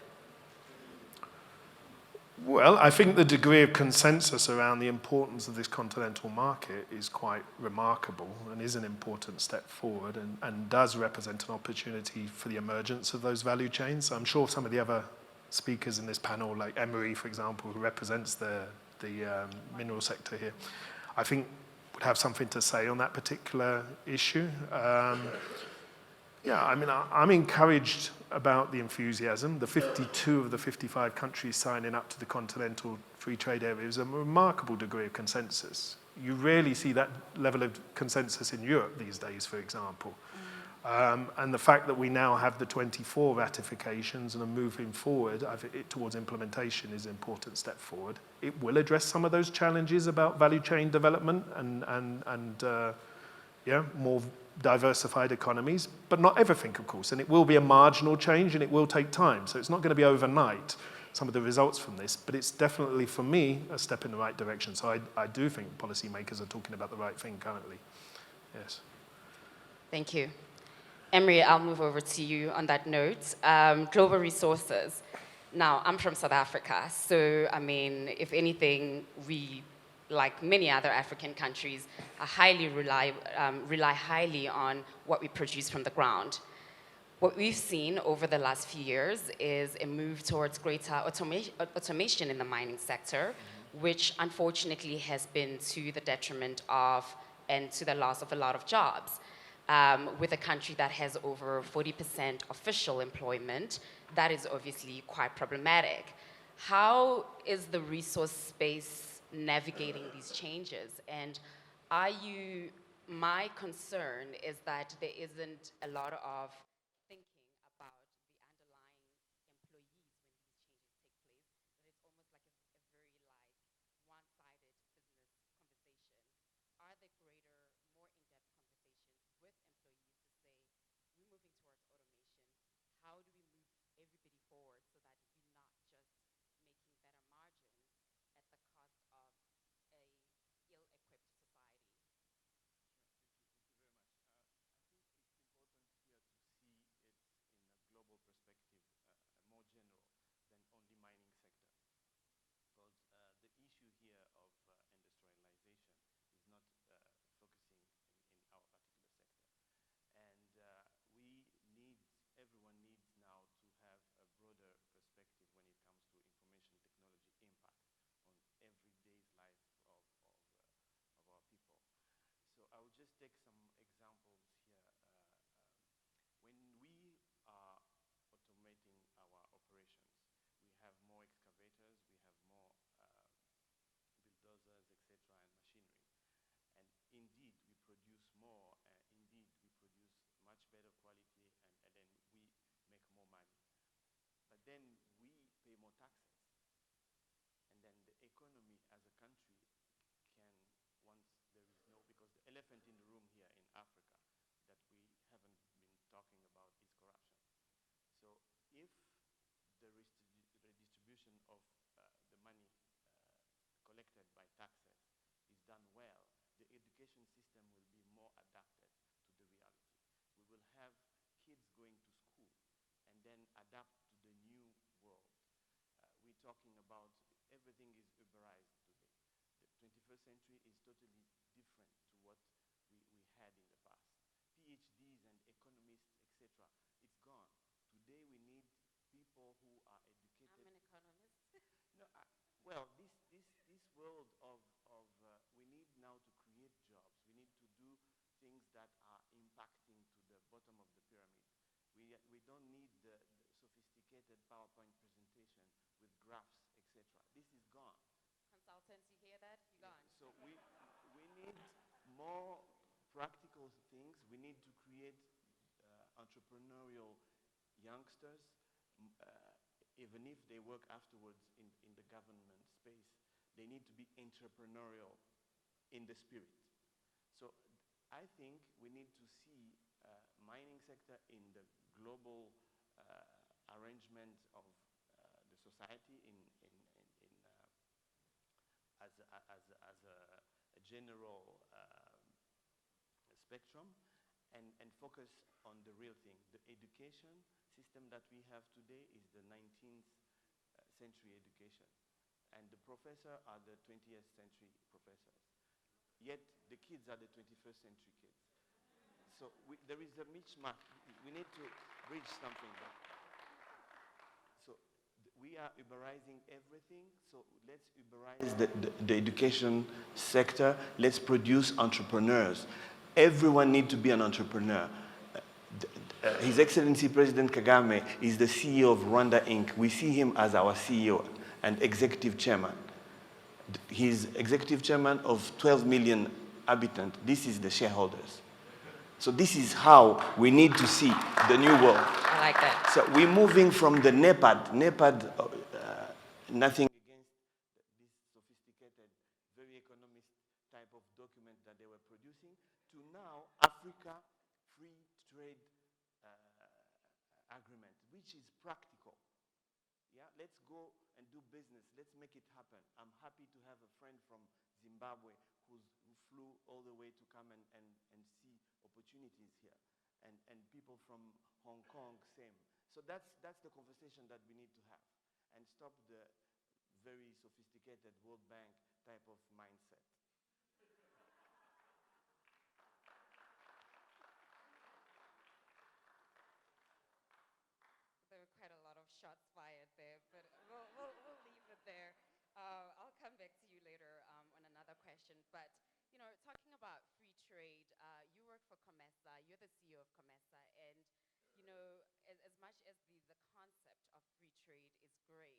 F: Well, I think the degree of consensus around the importance of this continental market is quite remarkable and is an important step forward and does represent an opportunity for the emergence of those value chains. I'm sure some of the other speakers in this panel, like Emery, for example, who represents the mineral sector here, I think would have something to say on that particular issue. Yeah, I mean, I'm encouraged about the enthusiasm. The 52 of the 55 countries signing up to the Continental Free Trade Area is a remarkable degree of consensus. You rarely see that level of consensus in Europe these days, for example. And the fact that we now have the 24 ratifications and are moving forward towards implementation is an important step forward. It will address some of those challenges about value chain development and more diversified economies, but not everything, of course. And it will be a marginal change and it will take time. So it's not going to be overnight, some of the results from this, but it's definitely, for me, a step in the right direction. So I do think policymakers are talking about the right thing currently. Yes.
E: Thank you. Emery, I'll move over to you on that note. Global resources. Now, I'm from South Africa, so, I mean, if anything, we, like many other African countries, rely highly on what we produce from the ground. What we've seen over the last few years is a move towards greater automation in the mining sector, which unfortunately has been to the detriment of and to the loss of a lot of jobs. With a country that has over 40% official employment, that is obviously quite problematic. How is the resource space navigating these changes? And my concern is that there isn't a lot of thinking about the underlying employees when these changes take place, that it's almost like a very one-sided business conversation. Are there greater, more in-depth conversations with employees to say, we're moving towards automation, how do we move everybody forward so that we're not just making better margins at the cost of a ill-equipped society?
G: Global perspective, more general than only mining sector. Because the issue here of industrialization is not focusing in our particular sector. And everyone needs now to have a broader perspective when it comes to information technology impact on everyday's life of our people. So I will just take some examples here. When we are automating our operations, we have more excavators, we have more bulldozers, etc., and machinery. And indeed, we produce more, indeed, we produce much better quality, and then we make more money. But then we pay more taxes. And then the economy as a country can, once there is no, because the elephant in the room here in Africa distribution of the money collected by taxes is done well, the education system will be more adapted to the reality. We will have kids going to school and then adapt to the new world. We're talking about everything is Uberized today. The 21st century is totally different to what we had in the past. PhDs and economists, etc., it's gone. Today we need people who are educated.
E: I'm an economist.
G: No, well, this world of we need now to create jobs. We need to do things that are impacting to the bottom of the pyramid. We don't need the sophisticated PowerPoint presentation with graphs, etc. This is gone.
E: Consultants, you hear that? You're gone.
G: So we need more practical things. We need to create entrepreneurial youngsters, even if they work afterwards in the government space, they need to be entrepreneurial in the spirit. So I think we need to see mining sector in the global arrangement of the society as a general spectrum, and focus on the real thing. The education system that we have today is the 19th century education, and the professors are the 20th century professors. Yet the kids are the 21st century kids. So there is a mismatch. We need to bridge something there. So we are Uberizing everything, so let's Uberize the education sector. Let's produce entrepreneurs. Everyone needs to be an entrepreneur. His Excellency President Kagame is the CEO of Rwanda Inc. We see him as our CEO and executive chairman. He's executive chairman of 12 million inhabitants. This is the shareholders. So this is how we need to see the new world.
E: I like that.
G: So we're moving from the NEPAD, nothing against this sophisticated, very economist type of document that they were producing, to now Africa Free Trade Agreement, which is practical. Yeah, let's go and do business. Let's make it happen. I'm happy to have a friend from Zimbabwe who flew all the way to come and see opportunities here. And people from Hong Kong, same. So that's the conversation that we need to have, and stop the very sophisticated World Bank type of mindset.
E: There were quite a lot of shots fired there, but we'll leave it there. I'll come back to you later on another question. But, you know, talking about free trade, you work for COMESA, you're the CEO of COMESA, and, you know, as much as the concept of free trade is great,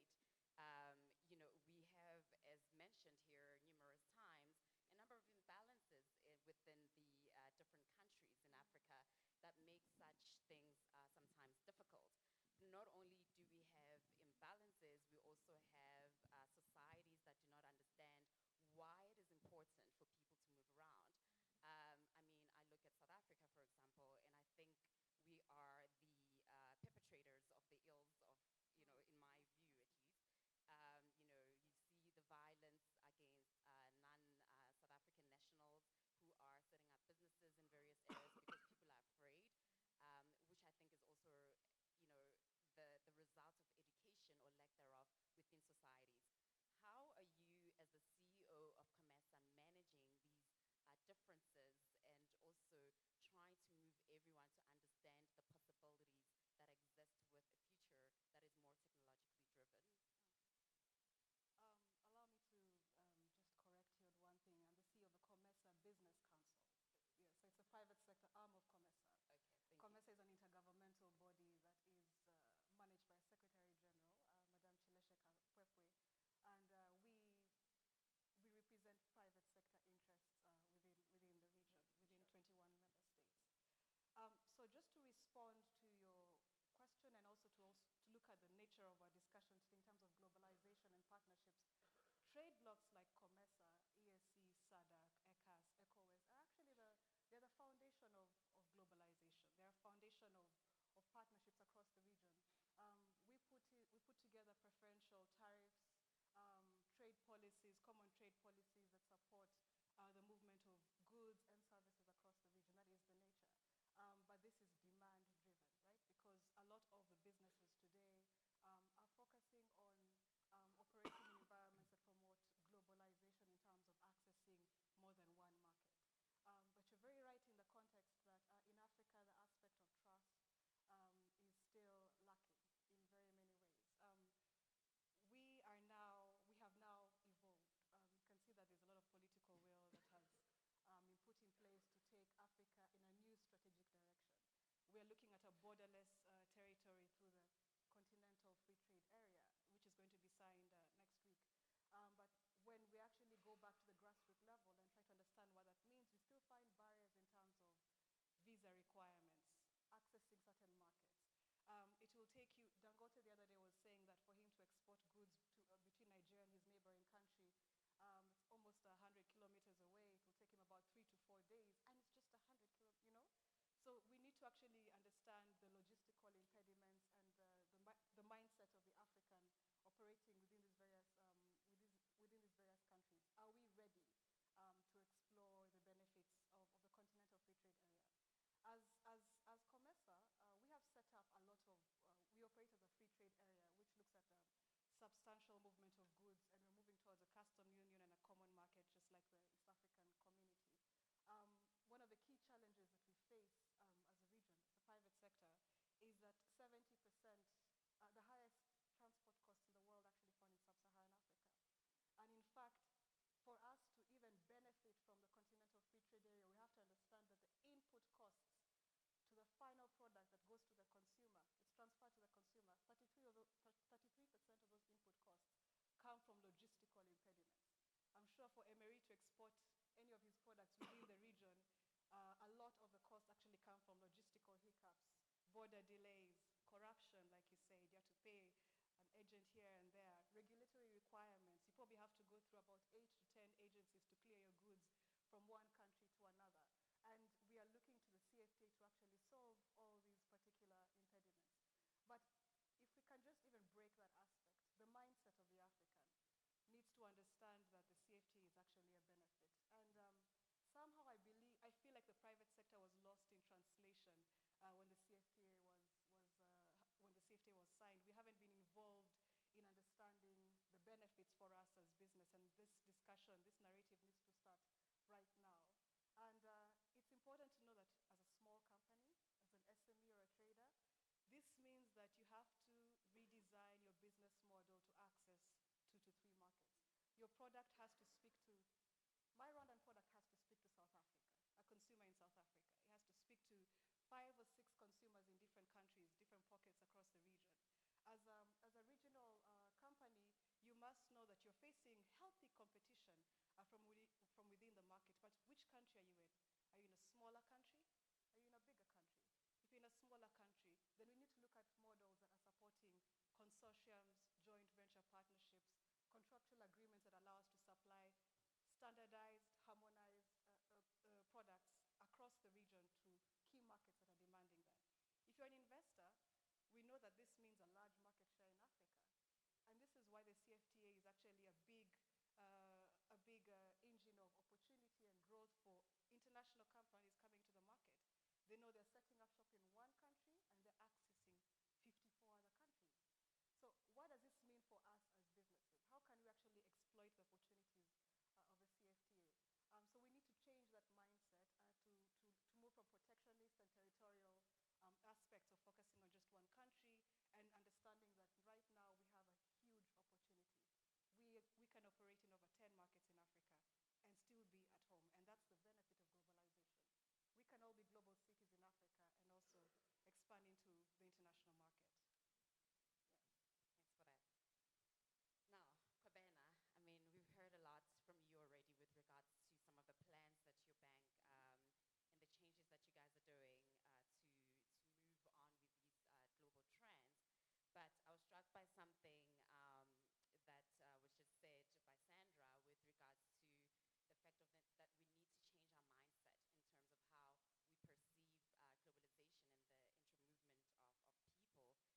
E: you know, we have, as mentioned here numerous times, a number of imbalances within the different countries in Africa that make such things sometimes difficult. Not only do we have imbalances, we also have societies that do not understand why it is important for people to move around. I mean, I look at South Africa, for example, and I think we are the perpetrators of the ills of, you know, in my view at least. You know, you see the violence against non-South African nationals who are setting up businesses in various areas because people are afraid, which I think is also, you know, the result of education or lack thereof within societies. How are you, as the CEO of COMESA, managing these differences and also trying to move everyone to understand the possibilities that exist with a future that is more technologically driven?
H: Allow me to just correct you on one thing. I'm the CEO of the COMESA Business Council. Yeah, so it's a private sector arm of COMESA.
E: Okay,
H: COMESA is an intergovernmental body that is managed by Secretary General, Madame Chilesheka Pwepwe, and we represent private sector interests within the region, within 21 member states. So just to respond to your question, and also to look at the nature of our discussion in terms of globalization and partnerships, trade blocs like COMESA, ESC, SADC, ECAS, ECOWAS are actually they're the foundation of globalization. They're a foundation of partnerships across the region. We put put together preferential tariffs, trade policies, common trade policies that support the movement of goods and services across the region. That is the nature. But this is demand driven, right? Because a lot of the businesses today are focusing on operating in environments that promote globalization in terms of accessing more than one market. But you're very right in the context that in Africa, the aspect of trust is still lacking in very many ways. We have now evolved. You can see that there's a lot of political will that has been put in place to take Africa in a new strategic direction. We're looking at a borderless territory through the Continental Free Trade Area, which is going to be signed next week. But when we actually go back to the grassroots level and try to understand what that means, we still find barriers in terms of visa requirements, accessing certain markets. It will take you, Dangote the other day was saying that for him to export goods between Nigeria and his neighboring country, it's almost 100 kilometers away. It will take him about 3 to 4 days, and it's just 100 kilometers, you know? So we need to actually understand the logistical impediments and the mindset of the African operating within these various countries. Are we ready to explore the benefits of the Continental Free Trade Area? As COMESA, we have set up a lot of, we operate as a free trade area, which looks at substantial movement of goods, and we're moving towards a custom union and a common market, just like the East African community. One of the key challenges that we face as a region, as a private sector, is that 70%, the highest transport costs in the world actually fall in sub-Saharan Africa. And in fact, for us to even benefit from the Continental Free Trade Area, we have to understand that the input costs to the final product that goes to the consumer, it's transferred to the consumer, 33% of those input costs come from logistical impediments. I'm sure for Emery to export any of his products within the region, a lot of the costs actually come from logistical hiccups, border delays, corruption, like you said. You have to pay an agent here and there, regulatory requirements. You probably have to go through about 8 to 10 agencies to clear your goods from one country to another. And we are looking to the CFTA to actually solve all these particular impediments. But if we can just even break that aspect, the mindset of the African needs to understand that the CFTA is actually a benefit. And somehow I feel like the private sector was lost in translation when the CFTA was signed. We haven't been involved in understanding the benefits for us as business, and this discussion, this narrative needs to start right now. And it's important to know that as a small company, as an SME or a trader, this means that you have to redesign your business model to access 2 to 3 markets. Your product has to speak to, my Rwandan product has to speak to South Africa, a consumer in South Africa. It has to speak to 5 or 6 consumers in different countries, different pockets across the region. As a regional company, you must know that you're facing healthy competition from within the market. But which country are you in? Are you in a smaller country? Are you in a bigger country? If you're in a smaller country, then we need to look at models that are supporting consortiums, joint venture partnerships, contractual agreements that allow us to supply standardized, harmonized products across the region to key markets that are demanding that. If you're an investor, we know that this means a large market share in Africa. And this is why the CFTA is actually a big engine of opportunity and growth for international companies coming to the market. They know they're setting up shop in one country and they're accessing 54 other countries. So what does this mean for us as businesses? How can we actually exploit the opportunities of the CFTA? So we need to change that mindset to move from protectionist and territorial aspects of focusing on just one country and understanding that right now we have a huge opportunity. We can operate in over 10 markets in Africa and still be at home, and that's the benefit of globalization. We can all be global cities in Africa and also expand into the international market.
E: Yes, thanks for that. Now, Kobena, I mean, we've heard a lot from you already with regards to some of the plans that your bank and the changes that you guys are doing to move on with these global trends. But I was struck by something that was just said by Sandra with regards to the fact that we need to change our mindset in terms of how we perceive globalization and the intermovement of people.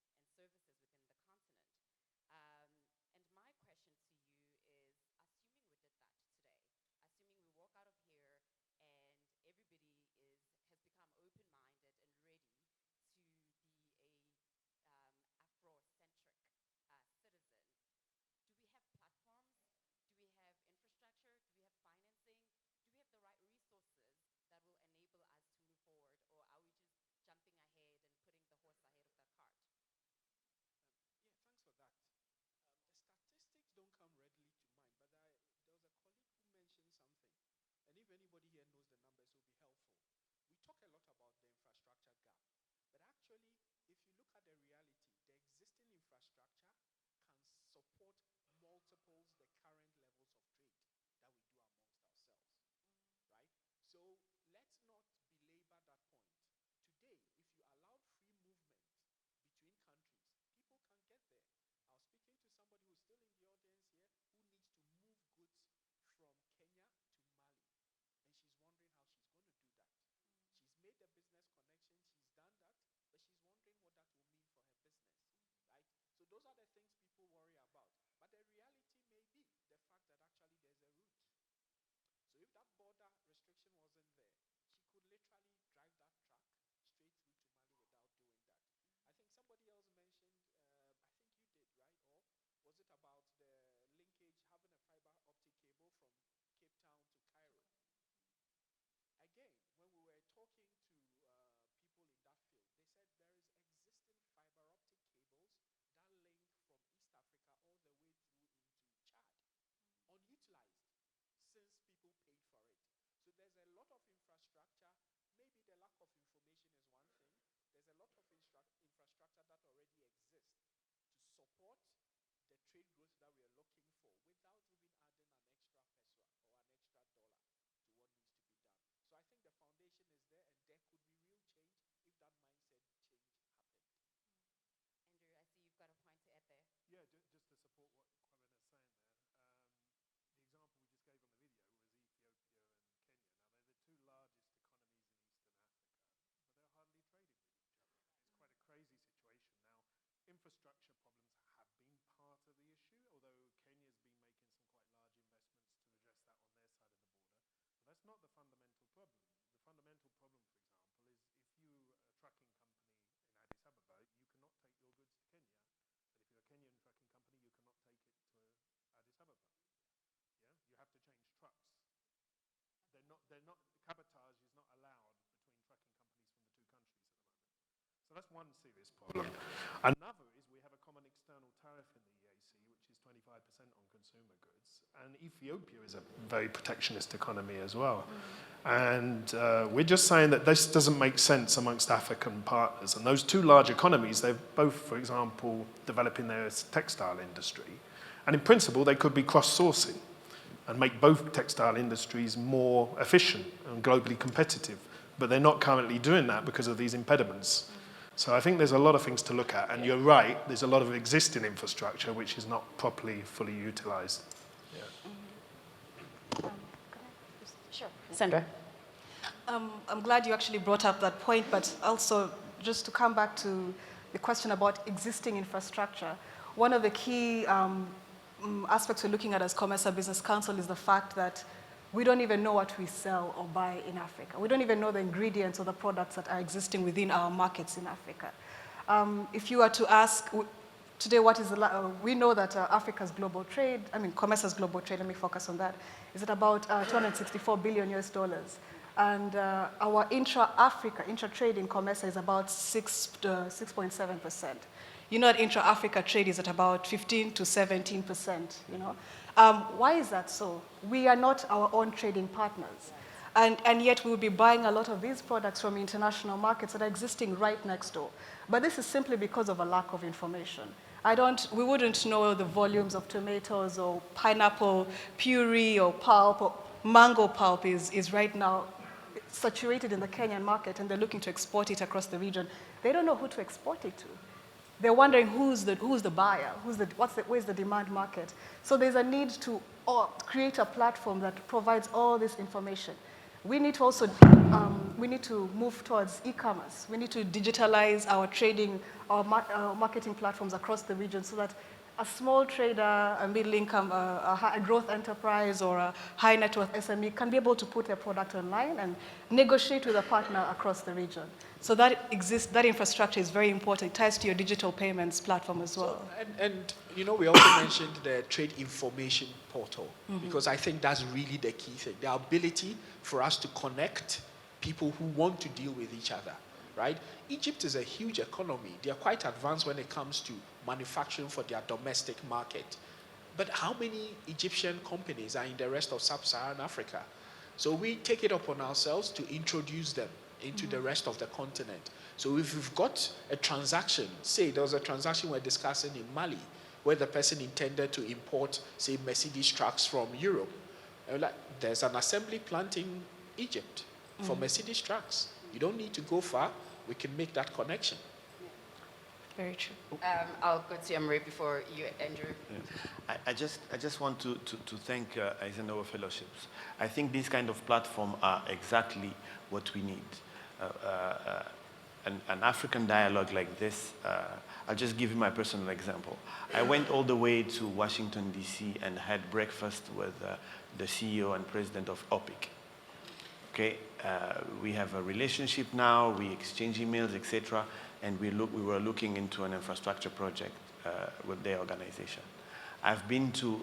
I: infrastructure can support multiples the current levels of trade that we do amongst ourselves, right? So let's not belabor that point. Today, if you allowed free movement between countries, people can get there. I was speaking to somebody who's still in the audience here who needs to move goods from Kenya to Mali, and she's wondering how she's going to do that. She's made the business connection, she's done that, but she's wondering what that will mean for her business, right? So those are the things people worry about. But the reality may be the fact that actually there's a route. So if that border restriction wasn't there, she could literally drive that truck straight through to Mali without doing that. I think somebody else mentioned, I think you did, right? Or was it about the linkage, having a fiber optic cable from Cape Town to Cairo? Again, when we were talking to people in that field, they said there is existing fiber optic cables that link from East Africa all the way through into Chad, unutilized, since people paid for it. So there's a lot of infrastructure. Maybe the lack of information is one thing. There's a lot of infrastructure that already exists to support the trade growth that we are looking for without even adding an extra peso or an extra dollar to what needs to be done. So I think the foundation is there, and there could be real change if that mindset change happened.
E: Andrew, I see you've got a point to add there.
F: Yeah, just to support what Kwabena is saying there. The example we just gave on the video was Ethiopia and Kenya. Now, they're the two largest economies in Eastern Africa, but they're hardly trading with each other. It's quite a crazy situation. Now, infrastructure problems have been part of the issue, although Kenya's been making some quite large investments to address that on their side of the border. But that's not the fundamental problem. The fundamental problem, for example, is if you're a trucking company in Addis Ababa, you cannot take your goods to Kenya. But if you're a Kenyan trucking company, you cannot take it to Addis Ababa. Yeah, you have to change trucks. Cabotage is not allowed between trucking companies from the two countries at the moment. So that's one serious problem. Another is we have a common external tariff in the EAC, which is 25% on consumer goods. And Ethiopia is a very protectionist economy as well. And we're just saying that this doesn't make sense amongst African partners. And those two large economies, they're both, for example, developing their textile industry. And in principle, they could be cross-sourcing and make both textile industries more efficient and globally competitive. But they're not currently doing that because of these impediments. So I think there's a lot of things to look at. And you're right, there's a lot of existing infrastructure which is not properly, fully utilized. Yeah.
E: Sure. Sandra.
H: I'm glad you actually brought up that point, but also just to come back to the question about existing infrastructure, one of the key aspects we're looking at as COMESA Business Council is the fact that we don't even know what we sell or buy in Africa. We don't even know the ingredients or the products that are existing within our markets in Africa. If you were to ask today what is we know that Africa's global trade, COMESA's global trade, let me focus on that, is at about $264 billion US. And our intra-trade in COMESA is about 6.7%. You know that intra-Africa trade is at about 15 to 17%, you know. Why is that so? We are not our own trading partners. And yet we will be buying a lot of these products from international markets that are existing right next door. But this is simply because of a lack of information. We wouldn't know the volumes of tomatoes or pineapple puree or pulp or mango pulp is right now saturated in the Kenyan market, and they're looking to export it across the region. They don't know who to export it to. They're wondering who's the buyer, where's the demand market. So there's a need to create a platform that provides all this information. We need to also move towards e-commerce. We need to digitalize our trading, our marketing platforms across the region so that a small trader, a middle income, a growth enterprise, or a high net worth SME can be able to put their product online and negotiate with a partner across the region. So that infrastructure is very important. It ties to your digital payments platform as well.
I: So, and you know, we also mentioned the trade information portal, because I think that's really the key thing. The ability for us to connect people who want to deal with each other, right? Egypt is a huge economy. They are quite advanced when it comes to manufacturing for their domestic market. But how many Egyptian companies are in the rest of sub-Saharan Africa? So we take it upon ourselves to introduce them into the rest of the continent. So if you've got a transaction, say there was a transaction we're discussing in Mali, where the person intended to import, say, Mercedes trucks from Europe. There's an assembly plant in Egypt for Mercedes trucks. You don't need to go far. We can make that connection.
E: Very true. I'll go to Emery before you, Andrew.
G: Yeah. I just want to thank Eisenhower Fellowships. I think these kind of platforms are exactly what we need. An African dialogue like this, I'll just give you my personal example. I went all the way to Washington, D.C. and had breakfast with the CEO and president of OPIC. Okay, we have a relationship now, we exchange emails, etc., and we were looking into an infrastructure project with their organization. I've been to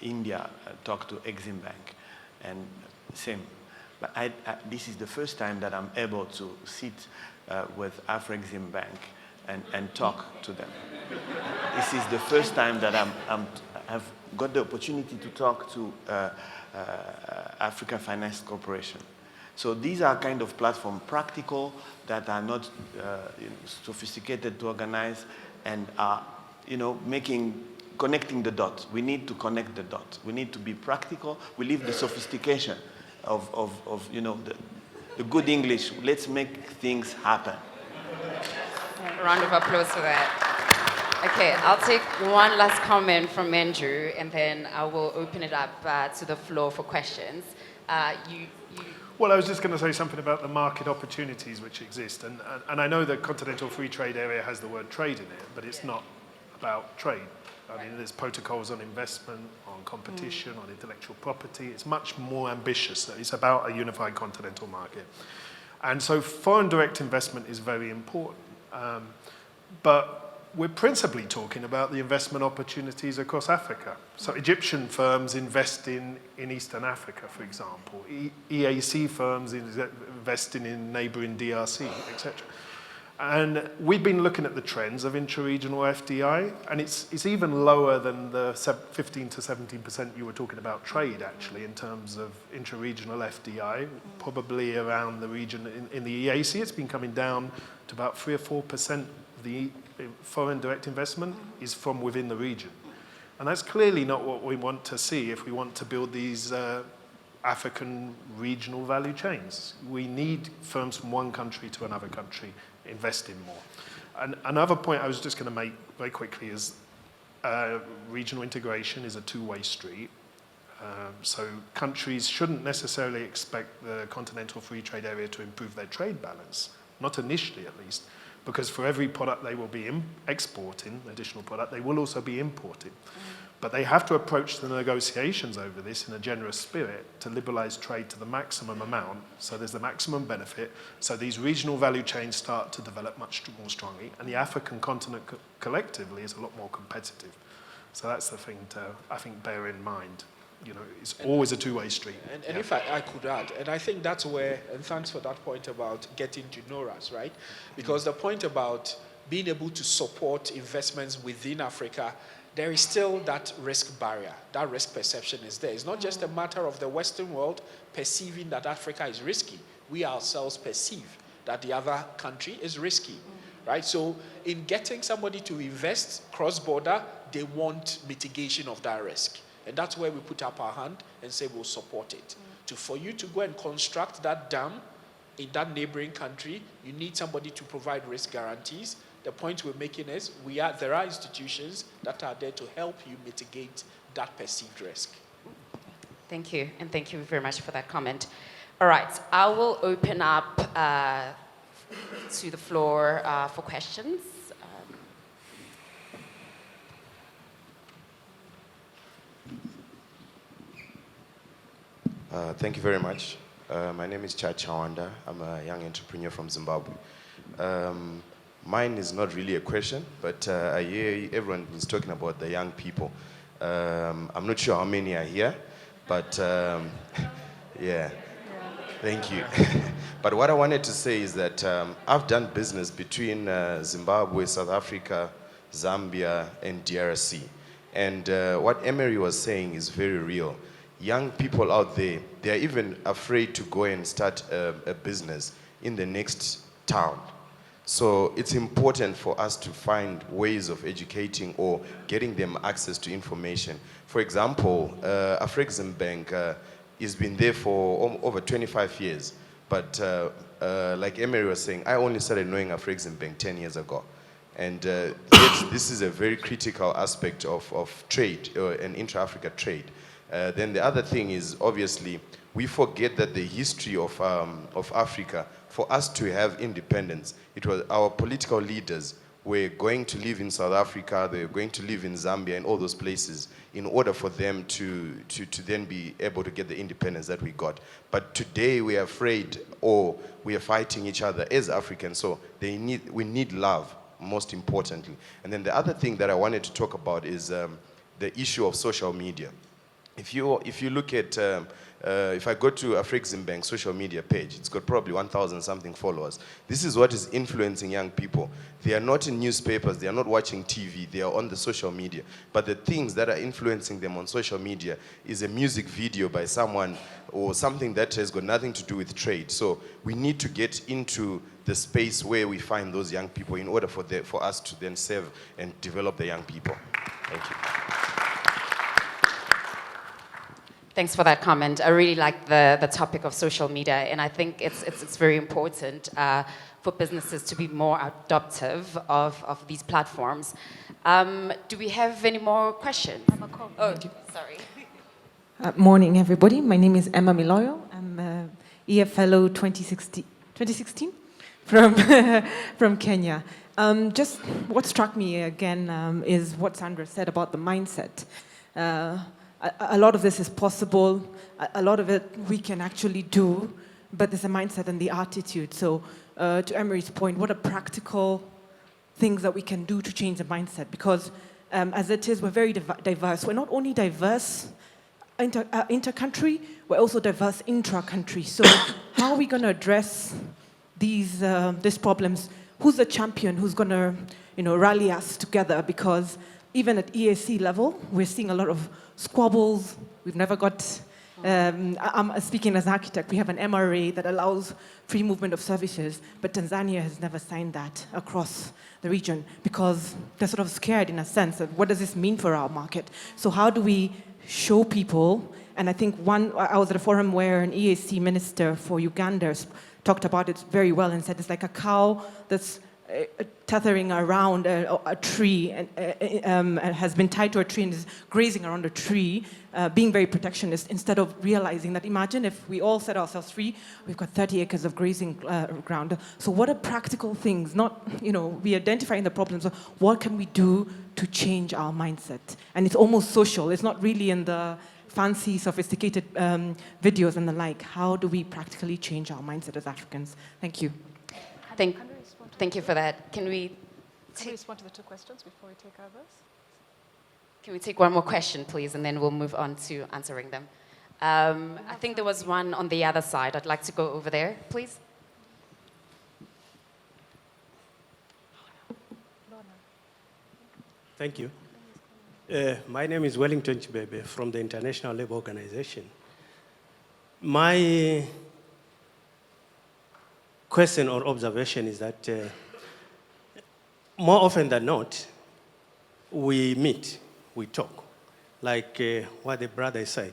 G: India, talked to Exim Bank, and same. But this is the first time that I'm able to sit with Afrexim Bank and talk to them. This is the first time that I've got the opportunity to talk to Africa Finance Corporation. So these are kind of platform practical that are not sophisticated to organize and are, connecting the dots. We need to connect the dots. We need to be practical. We leave the sophistication of the good English. Let's make things happen.
E: A round of applause for that. Okay, I'll take one last comment from Andrew, and then I will open it up to the floor for questions.
F: Well, I was just going to say something about the market opportunities which exist. And I know the Continental Free Trade Area has the word trade in it, but it's not about trade. I mean, there's protocols on investment, on competition, on intellectual property. It's much more ambitious. It's about a unified continental market. And so foreign direct investment is very important. But we're principally talking about the investment opportunities across Africa. So Egyptian firms invest in Eastern Africa, for example. EAC firms investing in neighboring DRC, etc. And we've been looking at the trends of intra-regional FDI, and it's even lower than the 15 to 17% you were talking about trade, actually, in terms of intra-regional FDI, probably around the region. In the EAC, it's been coming down to about 3 or 4% of the foreign direct investment is from within the region. And that's clearly not what we want to see if we want to build these African regional value chains. We need firms from one country to another country investing more. And another point I was just going to make very quickly is regional integration is a two-way street. So countries shouldn't necessarily expect the Continental Free Trade Area to improve their trade balance, not initially at least, because for every product they will be exporting, additional product, they will also be importing. But they have to approach the negotiations over this in a generous spirit to liberalize trade to the maximum amount, so there's the maximum benefit, so these regional value chains start to develop much more strongly, and the African continent collectively is a lot more competitive. So that's the thing to, I think, bear in mind. It's always a two-way street.
I: And if I could add, and I think that's where, and thanks for that point about getting to know us, right? Because the point about being able to support investments within Africa, there is still that risk barrier. That risk perception is there. It's not just a matter of the Western world perceiving that Africa is risky. We ourselves perceive that the other country is risky, right? So in getting somebody to invest cross-border, they want mitigation of that risk. And that's where we put up our hand and say we'll support it. For you to go and construct that dam in that neighboring country, you need somebody to provide risk guarantees. The point we're making is there are institutions that are there to help you mitigate that perceived risk.
E: Thank you, and thank you very much for that comment. All right, I will open up to the floor for questions.
J: Thank you very much. My name is Chad Chawanda. I'm a young entrepreneur from Zimbabwe. Mine is not really a question, but I hear everyone is talking about the young people. I'm not sure how many are here, but yeah, thank you. But what I wanted to say is that I've done business between Zimbabwe, South Africa, Zambia, and DRC. And what Emery was saying is very real. Young people out there, they're even afraid to go and start a business in the next town. So it's important for us to find ways of educating or getting them access to information. For example, Afreximbank has been there for over 25 years. But like Emery was saying, I only started knowing Afreximbank 10 years ago. And yet this is a very critical aspect of trade, and intra-Africa trade. Then the other thing is, obviously, we forget that the history of Africa, for us to have independence, it was our political leaders were going to live in South Africa, they were going to live in Zambia and all those places in order for them to then be able to get the independence that we got. But today we are afraid, or we are fighting each other as Africans, so we need love, most importantly. And then the other thing that I wanted to talk about is the issue of social media. If you look at, if I go to Afreximbank social media page, it's got probably 1,000 something followers. This is what is influencing young people. They are not in newspapers, they are not watching TV, they are on the social media. But the things that are influencing them on social media is a music video by someone or something that has got nothing to do with trade. So we need to get into the space where we find those young people in order for us to then serve and develop the young people. Thank you.
E: Thanks for that comment. I really like the topic of social media, and I think it's very important for businesses to be more adoptive of these platforms. Do we have any more questions? Oh, sorry.
K: Morning, everybody. My name is Emma Miloyo. I'm EFLO 2016 from Kenya. Just what struck me again is what Sandra said about the mindset. A lot of this is possible. A lot of it we can actually do, but there's a mindset and the attitude. So to Emery's point, what are practical things that we can do to change the mindset? Because as it is, we're very diverse. We're not only diverse inter-country, we're also diverse intra-country. So how are we going to address these problems? Who's the champion? Who's going to rally us together? Because even at EAC level, we're seeing a lot of squabbles. We've never got, I'm speaking as an architect, we have an MRA that allows free movement of services, but Tanzania has never signed that across the region because they're sort of scared in a sense of what does this mean for our market? So how do we show people? And I think I was at a forum where an EAC minister for Uganda talked about it very well and said it's like a cow that's tethering around a tree and has been tied to a tree and is grazing around a tree, being very protectionist instead of realizing that imagine if we all set ourselves free, we've got 30 acres of grazing ground. So what are practical things? Not, we identifying the problems of what can we do to change our mindset? And it's almost social. It's not really in the fancy, sophisticated videos and the like. How do we practically change our mindset as Africans? Thank you.
E: Thank you for that. Can we
H: respond to the two questions before we take others?
E: Can we take one more question, please, and then we'll move on to answering them. I think there was one on the other side. I'd like to go over there, please.
L: Thank you. My name is Wellington Chibebe from the International Labour Organization. My question or observation is that more often than not, we meet, we talk, like what the brother said.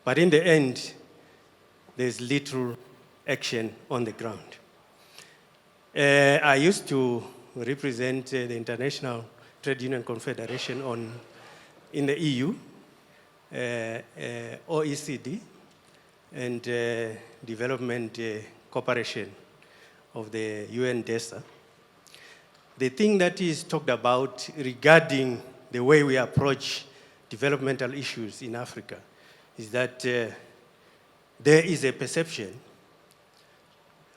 L: But in the end, there's little action on the ground. I used to represent the International Trade Union Confederation in the EU, OECD, and Development Cooperation of the UN DESA. The thing that is talked about regarding the way we approach developmental issues in Africa is that there is a perception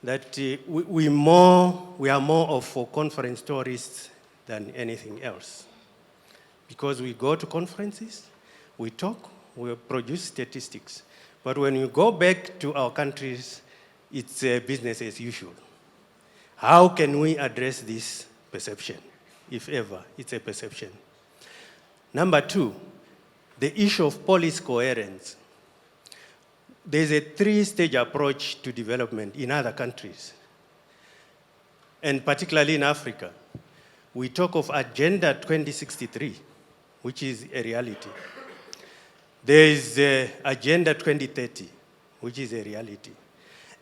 L: that we are more of conference tourists than anything else. Because we go to conferences, we talk, we produce statistics. But when we go back to our countries, it's business as usual. How can we address this perception, if ever it's a perception? Number two, the issue of policy coherence. There's a three-stage approach to development in other countries. and particularly in Africa, we talk of Agenda 2063, which is a reality. There is Agenda 2030, which is a reality.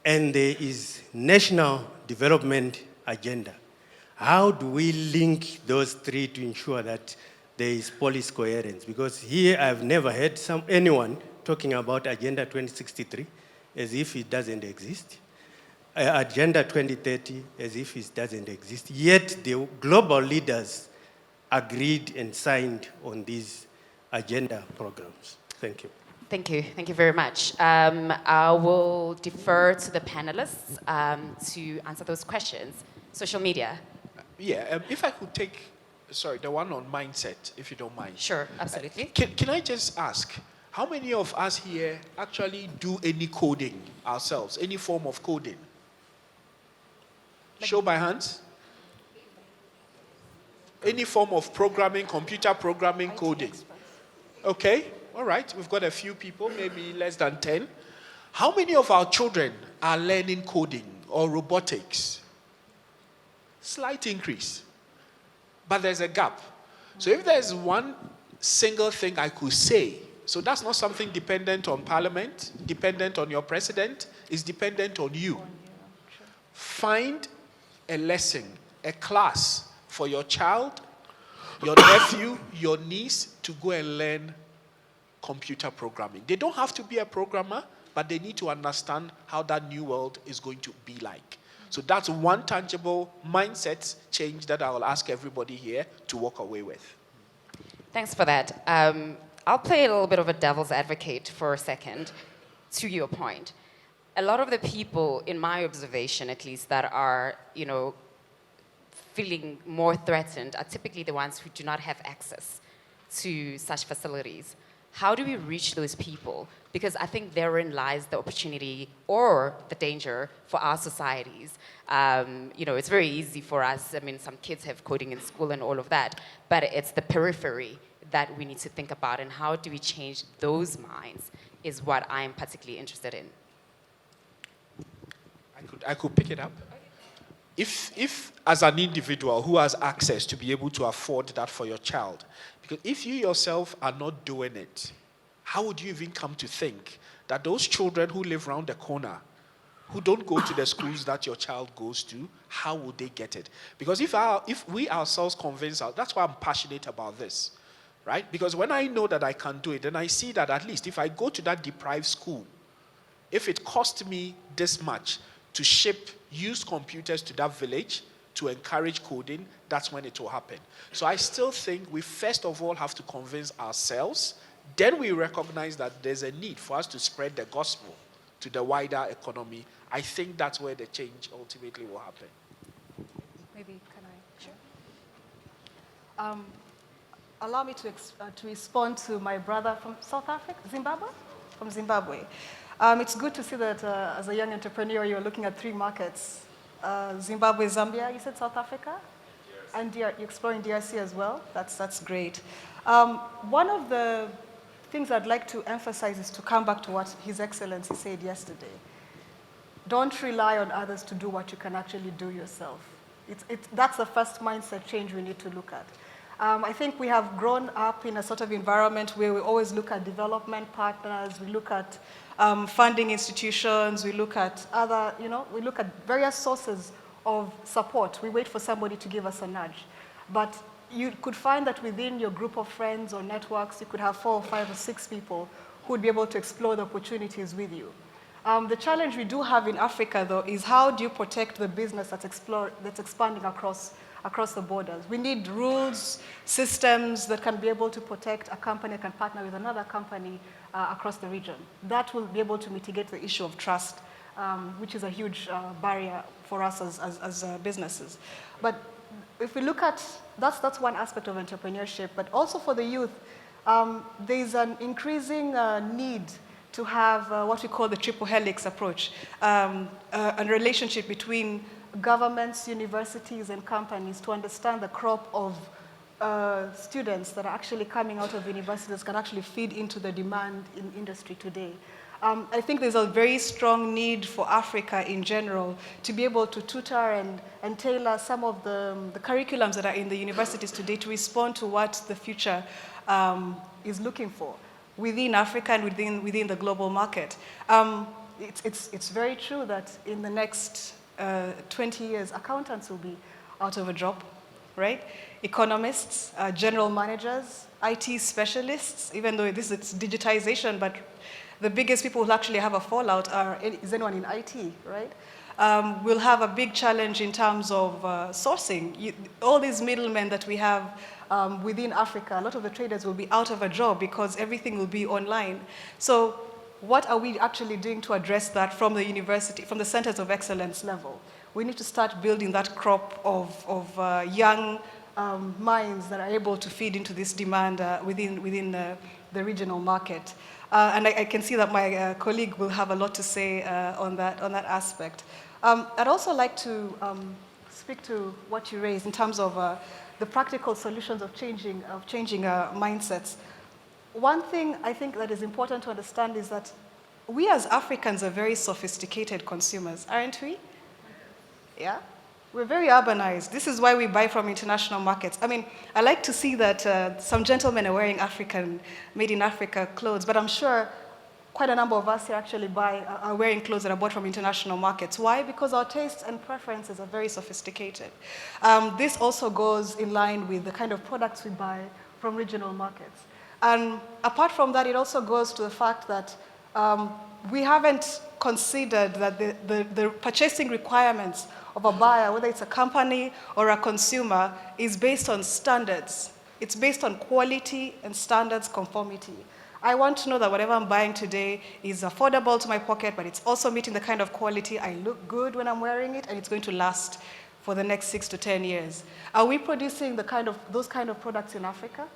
L: And there is National Development Agenda. How do we link those three to ensure that there is policy coherence? Because here I've never heard anyone talking about Agenda 2063 as if it doesn't exist. Agenda 2030 as if it doesn't exist. Yet the global leaders agreed and signed on these agenda programs. Thank you.
E: Thank you. Thank you very much. I will defer to the panelists to answer those questions. Social media.
I: Yeah, if I could take, sorry, the one on mindset, if you don't mind.
E: Sure, absolutely.
I: Can I just ask, how many of us here actually do any coding ourselves, any form of coding? Show by hands. Any form of programming, computer programming, coding. Okay, all right, we've got a few people, maybe less than 10. How many of our children are learning coding or robotics? Slight increase, but there's a gap. So if there's one single thing I could say, so that's not something dependent on parliament, dependent on your president, it's dependent on you. Find a lesson, a class for your child, your nephew, your niece to go and learn computer programming. They don't have to be a programmer, but they need to understand how that new world is going to be like. So that's one tangible mindset change that I will ask everybody here to walk away with.
E: Thanks for that. I'll play a little bit of a devil's advocate for a second, to your point. A lot of the people, in my observation at least, that are, feeling more threatened are typically the ones who do not have access to such facilities. How do we reach those people? Because I think therein lies the opportunity or the danger for our societies. It's very easy for us. I mean, some kids have coding in school and all of that, but it's the periphery that we need to think about, and how do we change those minds is what I'm particularly interested in.
I: I could pick it up. If as an individual who has access to be able to afford that for your child, because if you yourself are not doing it, how would you even come to think that those children who live around the corner, who don't go to the schools that your child goes to, how would they get it? Because if we ourselves convince ourselves, that's why I'm passionate about this, right? Because when I know that I can do it, then I see that at least if I go to that deprived school, if it costs me this much to ship used computers to that village to encourage coding, that's when it will happen. So I still think we first of all have to convince ourselves, then we recognize that there's a need for us to spread the gospel to the wider economy. I think that's where the change ultimately will happen.
H: Maybe can I? Sure. Allow me to respond to my brother from South Africa, Zimbabwe? From Zimbabwe. It's good to see that as a young entrepreneur, you're looking at 3 markets. Zimbabwe, Zambia, you said South Africa? DRC. And you're exploring DRC as well? That's great. One of the things I'd like to emphasize is to come back to what His Excellency said yesterday. Don't rely on others to do what you can actually do yourself. That's the first mindset change we need to look at. I think we have grown up in a sort of environment where we always look at development partners, we look at funding institutions, we look at other, we look at various sources of support. We wait for somebody to give us a nudge. But you could find that within your group of friends or networks, you could have 4 or 5 or 6 people who would be able to explore the opportunities with you. The challenge we do have in Africa, though, is how do you protect the business that's expanding across the borders? We need rules, systems that can be able to protect a company that can partner with another company across the region. That will be able to mitigate the issue of trust, which is a huge barrier for us as businesses. But if we look at, that's one aspect of entrepreneurship, but also for the youth, there's an increasing need to have what we call the triple helix approach, a relationship between governments, universities, and companies to understand the crop of students that are actually coming out of universities can actually feed into the demand in industry today. I think there's a very strong need for Africa in general to be able to tutor and tailor some of the curriculums that are in the universities today to respond to what the future is looking for within Africa and within the global market. It's very true that in the next 20 years, accountants will be out of a job, right? Economists, general managers, IT specialists, even though this is digitization, but the biggest people who actually have a fallout is anyone in IT, right? We'll have a big challenge in terms of sourcing. All these middlemen that we have within Africa, a lot of the traders will be out of a job because everything will be online. So what are we actually doing to address that from the university, from the centers of excellence level? We need to start building that crop of young minds that are able to feed into this demand within the regional market. And I can see that my colleague will have a lot to say on that aspect. I'd also like to speak to what you raised in terms of the practical solutions of changing mindsets. One thing I think that is important to understand is that we as Africans are very sophisticated consumers, aren't we? Yeah? We're very urbanized. This is why we buy from international markets. I mean, I like to see that some gentlemen are wearing made in Africa clothes, but I'm sure quite a number of us here actually are wearing clothes that are bought from international markets. Why? Because our tastes and preferences are very sophisticated. This also goes in line with the kind of products we buy from regional markets. And apart from that, it also goes to the fact that we haven't considered that the purchasing requirements of a buyer, whether it's a company or a consumer, is based on standards. It's based on quality and standards conformity. I want to know that whatever I'm buying today is affordable to my pocket, but it's also meeting the kind of quality. I look good when I'm wearing it, and it's going to last for the next 6 to 10 years. Are we producing those kind of products in Africa?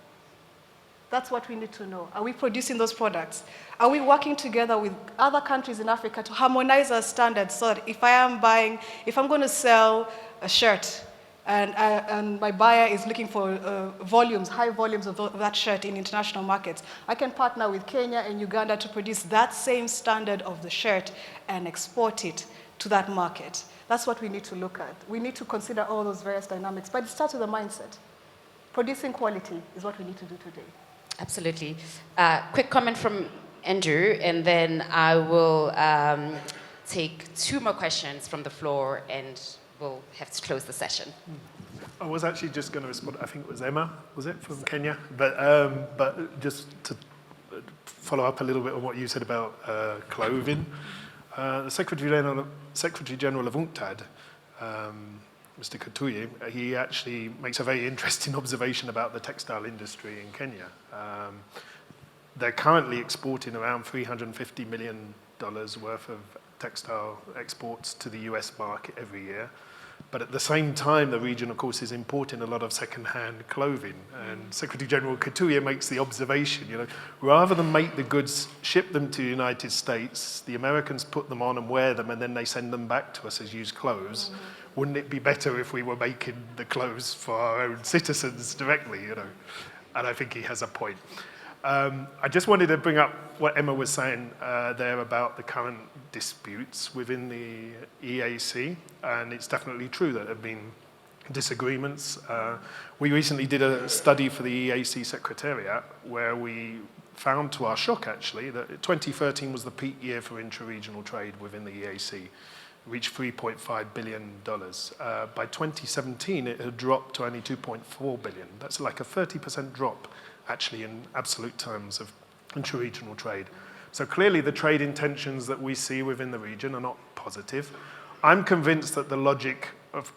H: That's what we need to know. Are we producing those products? Are we working together with other countries in Africa to harmonize our standards so that if I'm going to sell a shirt and my buyer is looking for high volumes of that shirt in international markets, I can partner with Kenya and Uganda to produce that same standard of the shirt and export it to that market. That's what we need to look at. We need to consider all those various dynamics, but it starts with a mindset. Producing quality is what we need to do today.
E: Absolutely. Quick comment from Andrew, and then I will take 2 more questions from the floor, and we'll have to close the session.
F: I was actually just going to respond. I think it was Emma, was it, from Kenya? But just to follow up a little bit on what you said about clothing, the Secretary General of UNCTAD, Mr. Katuye, he actually makes a very interesting observation about the textile industry in Kenya. They're currently exporting around $350 million worth of textile exports to the US market every year. But at the same time, the region, of course, is importing a lot of second-hand clothing. And Secretary General Katuye makes the observation, rather than make the goods, ship them to the United States, the Americans put them on and wear them, and then they send them back to us as used clothes. Wouldn't it be better if we were making the clothes for our own citizens directly, And I think he has a point. I just wanted to bring up what Emma was saying there about the current disputes within the EAC, and it's definitely true that there have been disagreements. We recently did a study for the EAC Secretariat where we found, to our shock actually, that 2013 was the peak year for intra-regional trade within the EAC. Reached $3.5 billion. By 2017, it had dropped to only $2.4 billion. That's like a 30% drop, actually, in absolute terms of intra-regional trade. So clearly, the trade intentions that we see within the region are not positive. I'm convinced that the logic of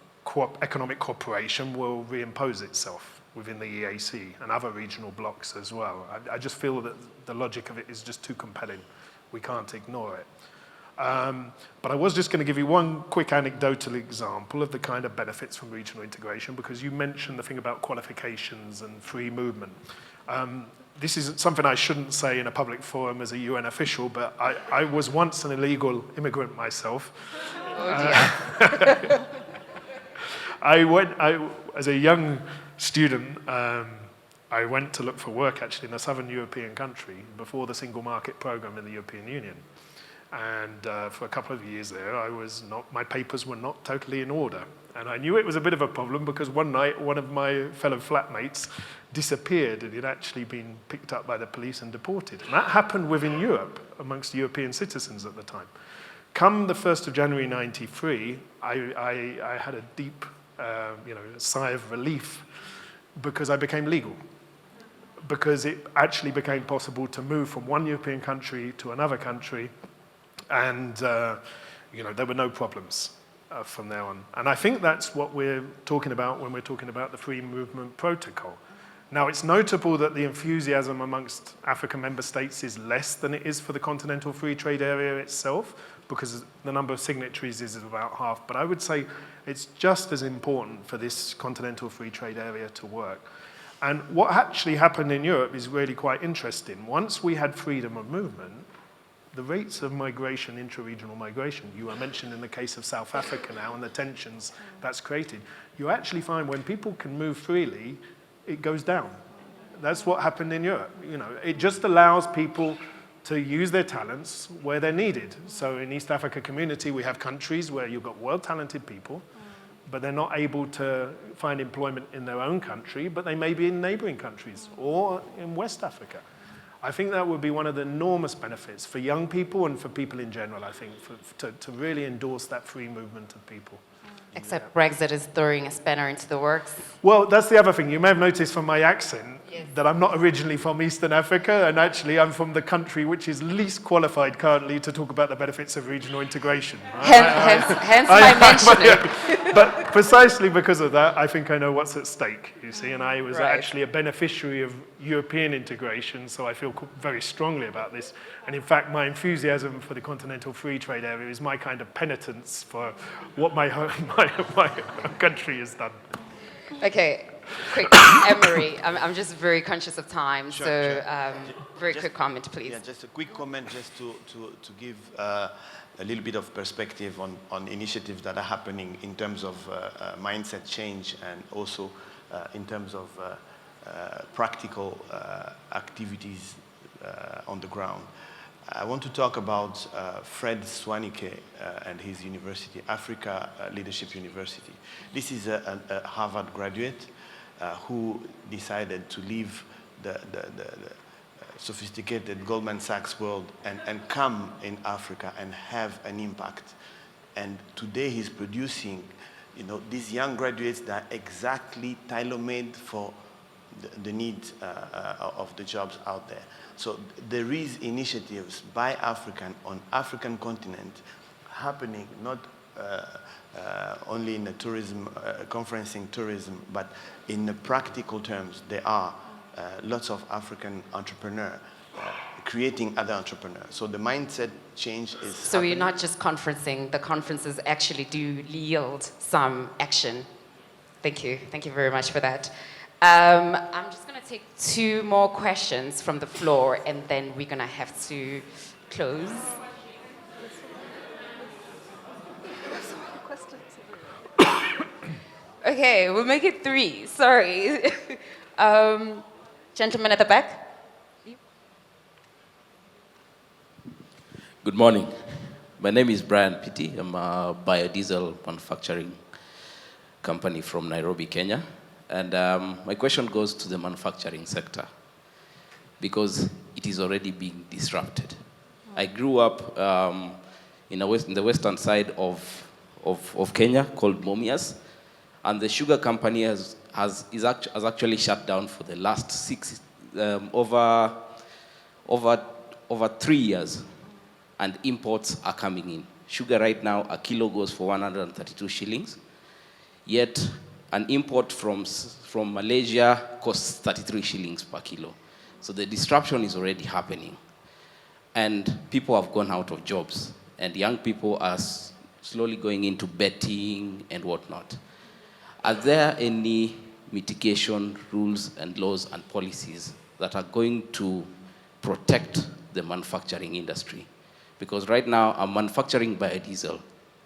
F: economic cooperation will reimpose itself within the EAC and other regional blocs as well. I just feel that the logic of it is just too compelling. We can't ignore it. But I was just going to give you one quick anecdotal example of the kind of benefits from regional integration, because you mentioned the thing about qualifications and free movement. This is something I shouldn't say in a public forum as a UN official, but I was once an illegal immigrant myself.
E: Oh,
F: I, as a young student, I went to look for work actually in a southern European country before the single market program in the European Union. And for a couple of years there, my papers were not totally in order. And I knew it was a bit of a problem because one night, one of my fellow flatmates disappeared and he'd actually been picked up by the police and deported. And that happened within Europe, amongst European citizens at the time. Come the 1st of January 93, I had a deep sigh of relief because I became legal. Because it actually became possible to move from one European country to another country, and there were no problems from there on. And I think that's what we're talking about when we're talking about the Free Movement Protocol. Now, it's notable that the enthusiasm amongst African member states is less than it is for the Continental Free Trade Area itself, because the number of signatories is about half. But I would say it's just as important for this Continental Free Trade Area to work. And what actually happened in Europe is really quite interesting. Once we had freedom of movement, the rates of migration, intra-regional migration, you are mentioned in the case of South Africa now and the tensions that's created, you actually find when people can move freely, it goes down. That's what happened in Europe. It just allows people to use their talents where they're needed. So in East Africa community, we have countries where you've got well-talented people, but they're not able to find employment in their own country, but they may be in neighboring countries or in West Africa. I think that would be one of the enormous benefits for young people and for people in general, I think, to really endorse that free movement of people.
E: Except Brexit is throwing a spanner into the works.
F: Well, that's the other thing. You may have noticed from my accent that I'm not originally from Eastern Africa, and actually I'm from the country which is least qualified currently to talk about the benefits of regional integration.
E: Hence my mentioning.
F: But precisely because of that, I think I know what's at stake, you see, and I was actually a beneficiary of European integration, so I feel very strongly about this. And in fact, my enthusiasm for the Continental Free Trade Area is my kind of penitence for what my country has done.
E: Okay, quick, Emery, I'm just very conscious of time, very quick comment, please.
M: Yeah, just a quick comment just to give a little bit of perspective on initiatives that are happening in terms of mindset change and also in terms of practical activities on the ground. I want to talk about Fred Swanike and his university, Africa Leadership University. This is a Harvard graduate who decided to leave the sophisticated Goldman Sachs world and come in Africa and have an impact. And today he's producing, these young graduates that are exactly tailor-made for the needs of the jobs out there. So there is initiatives by African on African continent happening, not only in the tourism, conferencing tourism, but in the practical terms. There are lots of African entrepreneurs creating other entrepreneurs. So the mindset change is
E: So you're not just conferencing, the conferences actually do yield some action. Thank you very much for that. I'm just going to take 2 more questions from the floor, and then we're going to have to close. Okay, we'll make it 3. Sorry. Gentleman at the back.
N: Good morning. My name is Brian Pitti. I'm a biodiesel manufacturing company from Nairobi, Kenya. And my question goes to the manufacturing sector because it is already being disrupted. I grew up in the western side of Kenya called Mumias, and the sugar company has actually shut down for the last over 3 years, and imports are coming in. Sugar right now, a kilo goes for 132 shillings, yet an import from Malaysia costs 33 shillings per kilo. So the disruption is already happening. And people have gone out of jobs. And young people are slowly going into betting and whatnot. Are there any mitigation rules and laws and policies that are going to protect the manufacturing industry? Because right now I'm manufacturing biodiesel,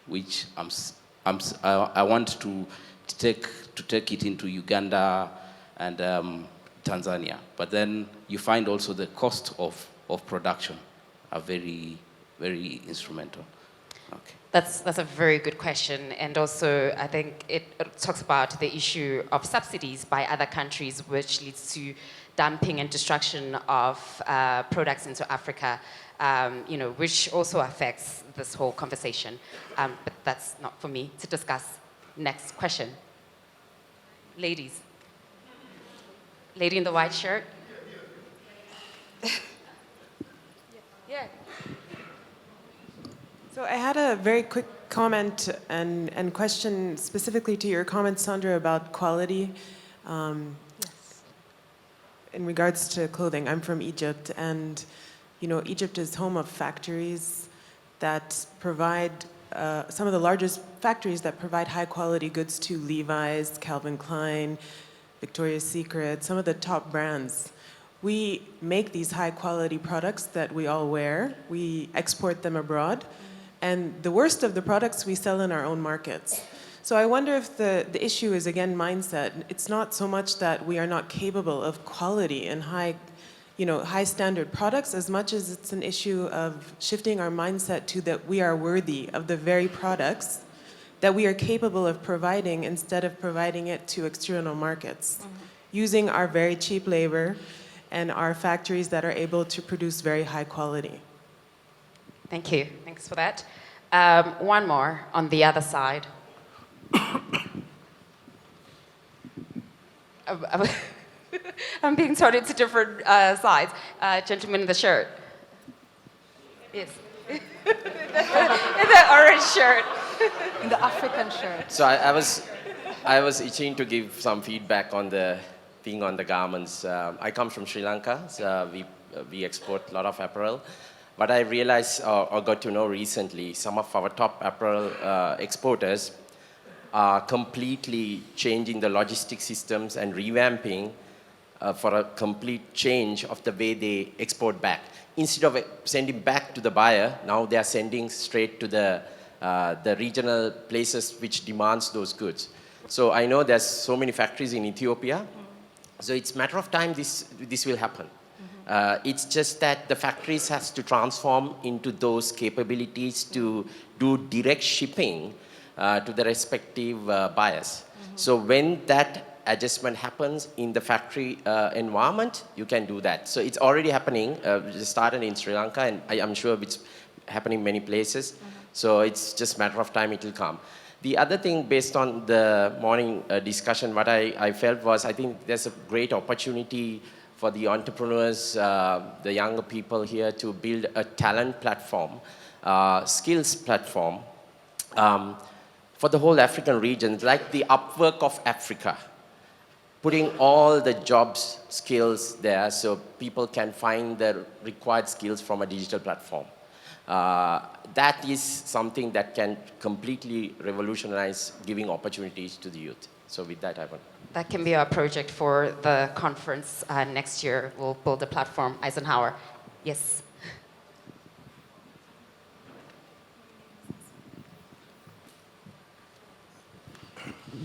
N: which I want to take it into Uganda and Tanzania. But then you find also the cost of production are very, very instrumental. Okay.
E: That's a very good question, and also I think it talks about the issue of subsidies by other countries, which leads to dumping and destruction of products into Africa, which also affects this whole conversation. But that's not for me to discuss. Next question. Ladies. Lady in the white shirt. Yeah.
O: So I had a very quick comment and question specifically to your comment, Sandra, about quality. Yes. In regards to clothing, I'm from Egypt, and Egypt is home of factories that provide some of the largest factories that provide high quality goods to Levi's, Calvin Klein, Victoria's Secret, some of the top brands. We make these high quality products that we all wear. We export them abroad. And the worst of the products we sell in our own markets. So I wonder if the issue is, again, mindset. It's not so much that we are not capable of quality and high standard products, as much as it's an issue of shifting our mindset to that we are worthy of the very products that we are capable of providing instead of providing it to external markets, using our very cheap labor and our factories that are able to produce very high quality.
E: Thank you. Thanks for that. One more on the other side. I'm being turned into different sides. Gentleman in the shirt. Yes. In the orange shirt.
H: In the African shirt.
P: So I was itching to give some feedback on the thing on the garments. I come from Sri Lanka, so we export a lot of apparel. But I realized or got to know recently, some of our top apparel exporters are completely changing the logistic systems and revamping for a complete change of the way they export back. Instead of sending back to the buyer, now they are sending straight to the regional places which demands those goods. So I know there's so many factories in Ethiopia, so it's a matter of time this will happen. It's just that the factories has to transform into those capabilities to do direct shipping to the respective buyers. So when that adjustment happens in the factory environment, you can do that. So it's already happening. It started in Sri Lanka, and I'm sure it's happening in many places. So it's just a matter of time it will come. The other thing, based on the morning discussion, what I felt was I think there's a great opportunity for the entrepreneurs, the younger people here to build a talent platform, skills platform for the whole African region, like the Upwork of Africa, putting all the jobs, skills there so people can find the required skills from a digital platform. That is something that can completely revolutionize giving opportunities to the youth. So with that, I want.
E: That can be our project for the conference next year. We'll build a platform, Eisenhower. Yes.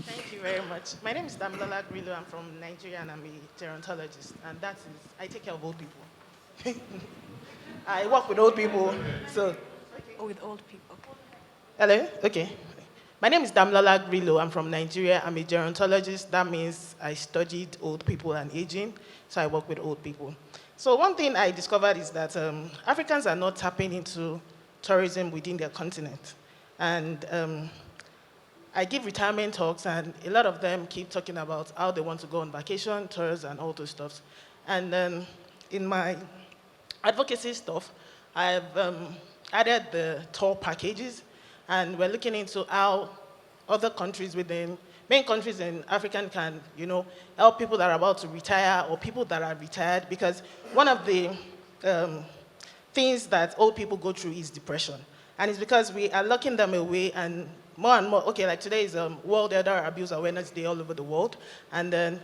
Q: Thank you very much. My name is Damilala Grillo. I'm from Nigeria and I'm a gerontologist. And that is, I take care of old people. I work with old people, so.
H: Oh, with old people.
Q: Hello? Okay. My name is Damilala Grillo. I'm from Nigeria. I'm a gerontologist. That means I studied old people and aging, so I work with old people. So one thing I discovered is that Africans are not tapping into tourism within their continent. And I give retirement talks, and a lot of them keep talking about how they want to go on vacation, tours, and all those stuff. And in my advocacy stuff, I've added the tour packages, and we're looking into how other countries within, main countries in Africa can, help people that are about to retire or people that are retired, because one of the things that old people go through is depression. And it's because we are locking them away, and more, okay, like today is World Elder Abuse Awareness Day all over the world, and then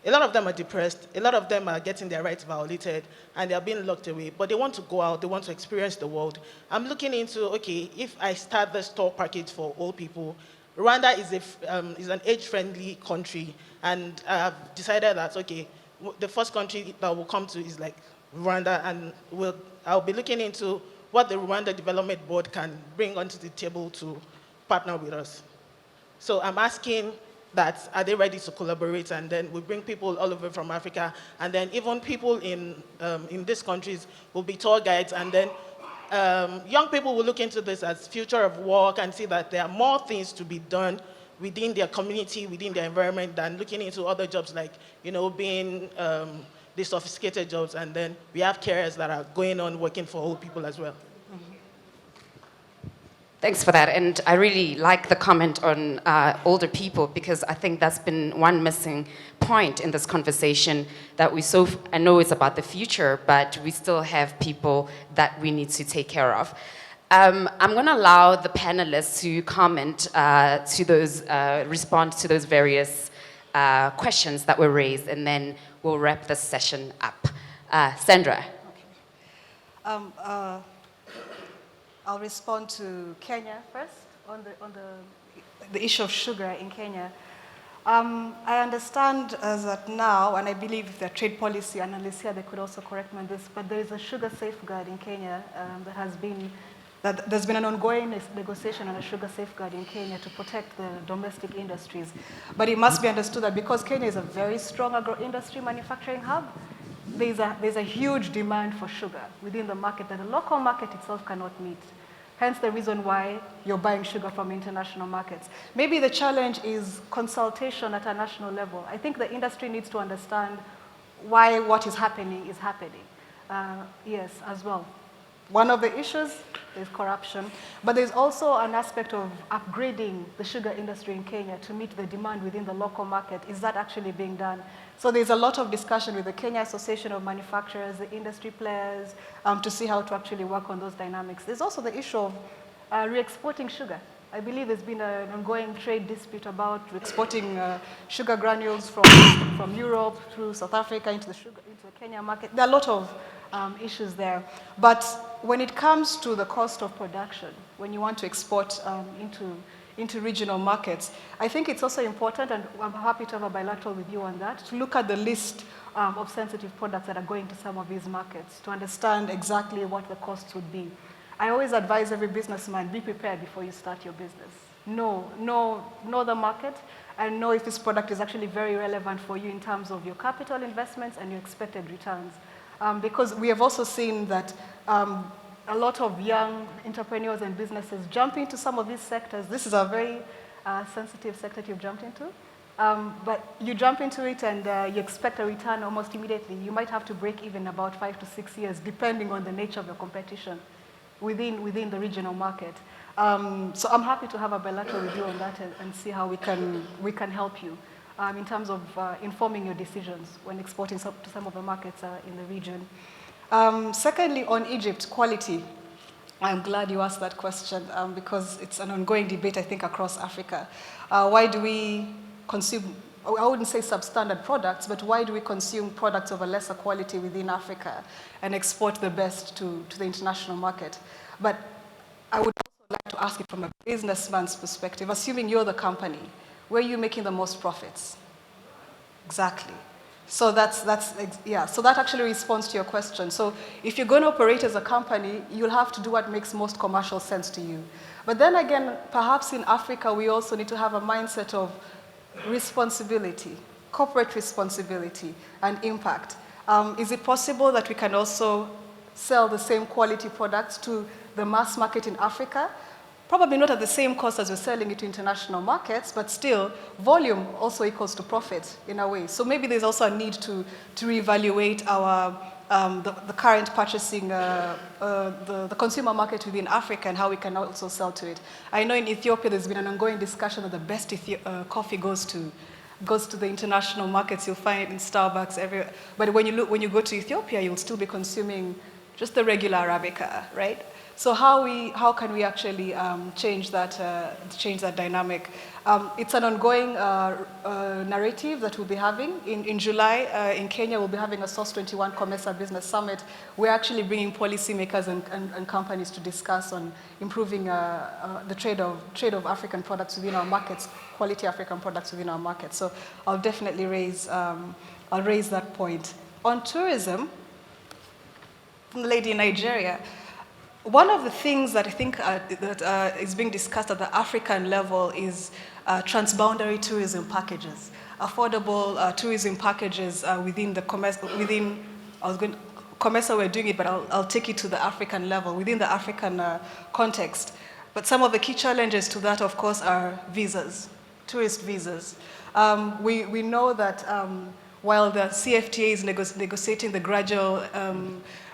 Q: a lot of them are depressed, a lot of them are getting their rights violated, and they are being locked away, but they want to go out, they want to experience the world. I'm looking into, okay, if I start this tour package for old people, Rwanda is an age-friendly country, and I've decided that, okay, the first country that will come to is like Rwanda, and I'll be looking into what the Rwanda Development Board can bring onto the table to partner with us. So I'm asking that, are they ready to collaborate? And then we bring people all over from Africa, and then even people in these countries will be tour guides, and then young people will look into this as future of work and see that there are more things to be done within their community, within their environment, than looking into other jobs like, being the sophisticated jobs. And then we have carers that are going on working for old people as well.
E: Thanks for that. And I really like the comment on older people, because I think that's been one missing point in this conversation, that I know it's about the future, but we still have people that we need to take care of. I'm going to allow the panelists to comment to those, respond to those various questions that were raised, and then we'll wrap this session up. Sandra.
H: I'll respond to Kenya first on the issue of sugar in Kenya. I understand that now, and I believe the trade policy analysts here, they could also correct me on this, but there is a sugar safeguard in Kenya there's been an ongoing negotiation on a sugar safeguard in Kenya to protect the domestic industries. But it must be understood that because Kenya is a very strong agro-industry manufacturing hub, there's a huge demand for sugar within the market that the local market itself cannot meet. Hence the reason why you're buying sugar from international markets. Maybe the challenge is consultation at a national level. I think the industry needs to understand why what is happening is happening. Yes, as well. One of the issues is corruption, but there's also an aspect of upgrading the sugar industry in Kenya to meet the demand within the local market. Is that actually being done? So there's a lot of discussion with the Kenya Association of Manufacturers, the industry players, to see how to actually work on those dynamics. There's also the issue of re-exporting sugar. I believe there's been an ongoing trade dispute about exporting sugar granules from Europe through South Africa into the Kenya market. There are a lot of issues there. But when it comes to the cost of production, when you want to export into regional markets, I think it's also important, and I'm happy to have a bilateral with you on that, to look at the list of sensitive products that are going to some of these markets to understand exactly what the costs would be. I always advise every businessman, be prepared before you start your business. Know the market, and know if this product is actually very relevant for you in terms of your capital investments and your expected returns. Because we have also seen that a lot of young entrepreneurs and businesses jump into some of these sectors. This is a very sensitive sector that you've jumped into. But you jump into it and you expect a return almost immediately. You might have to break even about 5 to 6 years, depending on the nature of your competition within the regional market. So I'm happy to have a bilateral review on that and see how we can help you in terms of informing your decisions when exporting to some of the markets in the region. Secondly, on Egypt, quality. I'm glad you asked that question because it's an ongoing debate, I think, across Africa. Why do we consume, I wouldn't say substandard products, but why do we consume products of a lesser quality within Africa and export the best to the international market? But I would also like to ask it from a businessman's perspective, assuming you're the company, where are you making the most profits? Exactly. So so that actually responds to your question. So if you're going to operate as a company, you'll have to do what makes most commercial sense to you. But then again, perhaps in Africa, we also need to have a mindset of responsibility, corporate responsibility, and impact. Is it possible that we can also sell the same quality products to the mass market in Africa? Probably not at the same cost as we're selling it to international markets, but still, volume also equals to profit in a way. So maybe there's also a need to reevaluate our the current purchasing, the consumer market within Africa and how we can also sell to it. I know in Ethiopia there's been an ongoing discussion that the best coffee goes to the international markets. You'll find it in Starbucks everywhere. But when you go to Ethiopia, you'll still be consuming just the regular Arabica, right? So how can we actually change that dynamic? It's an ongoing narrative that we'll be having. In July, in Kenya, we'll be having a Source 21 COMESA Business Summit. We're actually bringing policymakers and companies to discuss on improving the trade of African products within our markets, quality African products within our markets. So I'll definitely raise that point. On tourism, lady in Nigeria, one of the things that I think that is being discussed at the African level is transboundary tourism packages, affordable tourism packages within the COMESA we're doing it, but I'll take it to the African level, within the African context. But some of the key challenges to that, of course, are visas, tourist visas. We know that while the CFTA is negotiating the gradual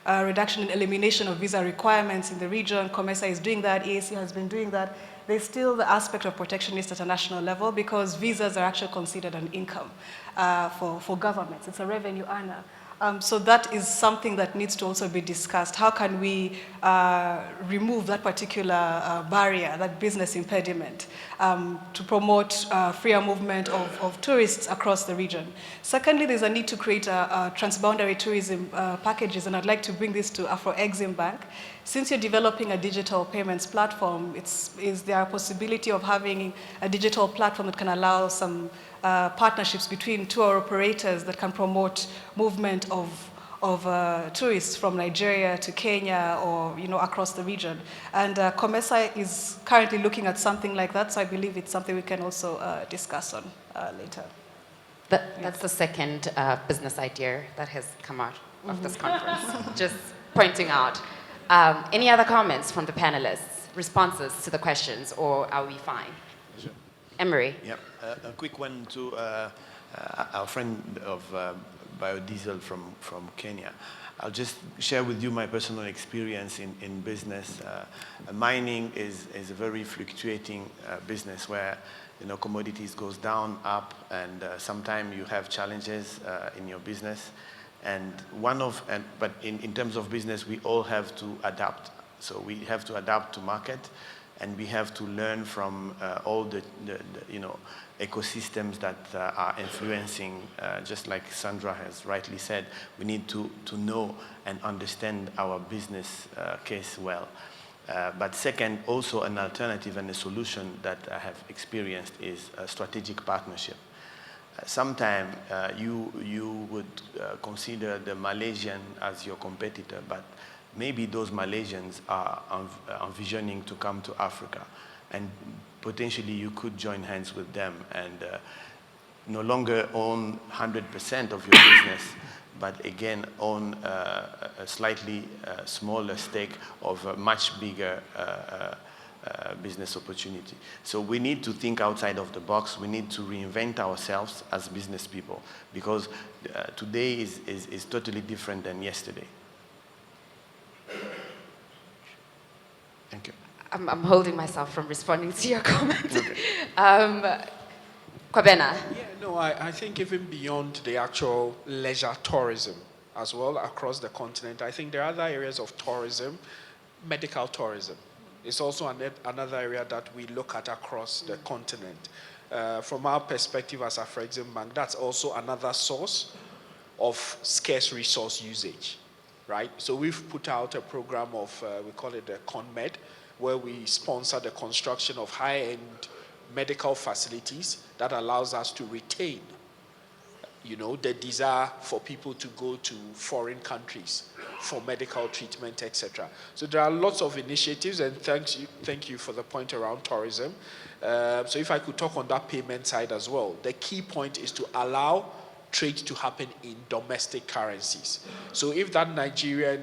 H: reduction and elimination of visa requirements in the region, COMESA is doing that, EAC has been doing that, there's still the aspect of protectionist at a national level because visas are actually considered an income for governments. It's a revenue earner. So that is something that needs to also be discussed. How can we remove that particular barrier, that business impediment, to promote freer movement of tourists across the region? Secondly, there's a need to create a transboundary tourism packages, and I'd like to bring this to Afro-Exim Bank. Since you're developing a digital payments platform, is there a possibility of having a digital platform that can allow some partnerships between tour operators that can promote movement of tourists from Nigeria to Kenya or across the region? And COMESA is currently looking at something like that, so I believe it's something we can also discuss on later.
E: That's the second business idea that has come out of this conference. Just pointing out. Any other comments from the panelists, responses to the questions, or are we fine?
M: Sure.
E: Emery.
M: Yep. A quick one to our friend of biodiesel from Kenya. I'll just share with you my personal experience in business. Mining is a very fluctuating business where commodities goes down, up, and sometimes you have challenges in your business. But in terms of business, we all have to adapt. So we have to adapt to market, and we have to learn from all the ecosystems that are influencing. Just like Sandra has rightly said, we need to know and understand our business case well. But second, also an alternative and a solution that I have experienced is a strategic partnership. Sometimes you would consider the Malaysian as your competitor, but maybe those Malaysians are envisioning to come to Africa, and potentially you could join hands with them and no longer own 100% of your business, but again own a slightly smaller stake of a much bigger business opportunity. So we need to think outside of the box. We need to reinvent ourselves as business people, because today is totally different than yesterday. Thank you.
E: I'm holding myself from responding to your comment.
M: Okay.
E: Kwabena.
I: Yeah, no, I think even beyond the actual leisure tourism as well across the continent, I think there are other areas of tourism, medical tourism. It's also another area that we look at across the continent. From our perspective as Afro-Exim Bank, that's also another source of scarce resource usage, right? So we've put out a program of, we call it the ConMed, where we sponsor the construction of high-end medical facilities that allows us to retain the desire for people to go to foreign countries for medical treatment, etc. So there are lots of initiatives, and thank you for the point around tourism. So if I could talk on that payment side as well, the key point is to allow trade to happen in domestic currencies. So if that Nigerian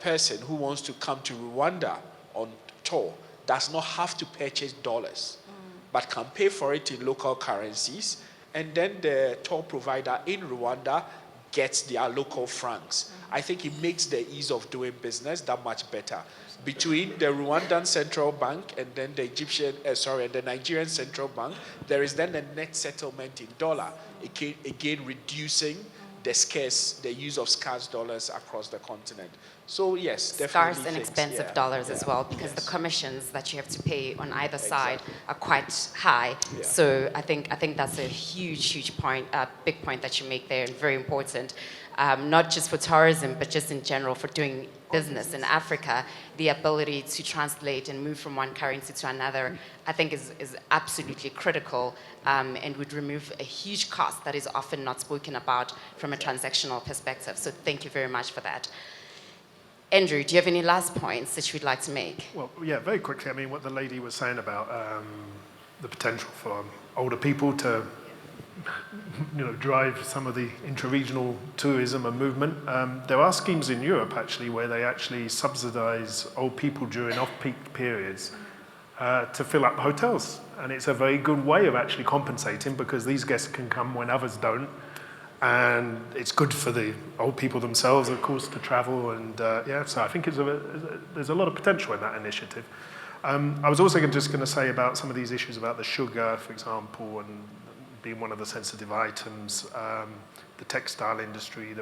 I: person who wants to come to Rwanda on tour does not have to purchase dollars, but can pay for it in local currencies, and then the tour provider in Rwanda gets their local francs. I think it makes the ease of doing business that much better. Between the Rwandan central bank and then the the Nigerian central bank, there is then a net settlement in dollar, again reducing the use of scarce dollars across the continent. So yes, definitely
E: scarce and
I: things,
E: expensive
I: yeah,
E: dollars as
I: yeah,
E: well, because the
I: yes.
E: commissions that you have to pay on either side are quite high.
I: Yeah.
E: So I think that's a huge point, big point that you make there, and very important. Not just for tourism, but just in general for doing business in Africa, the ability to translate and move from one currency to another, I think is absolutely critical, and would remove a huge cost that is often not spoken about from a transactional perspective. So thank you very much for that. Andrew, do you have any last points that you would like to make?
F: Well, yeah, very quickly. I mean, what the lady was saying about the potential for older people to, drive some of the intra-regional tourism and movement. There are schemes in Europe, actually, where they actually subsidize old people during off-peak periods to fill up hotels. And it's a very good way of actually compensating, because these guests can come when others don't. And it's good for the old people themselves, of course, to travel. And so I think there's a lot of potential in that initiative. I was also just going to say about some of these issues about the sugar, for example, and being one of the sensitive items, the textile industry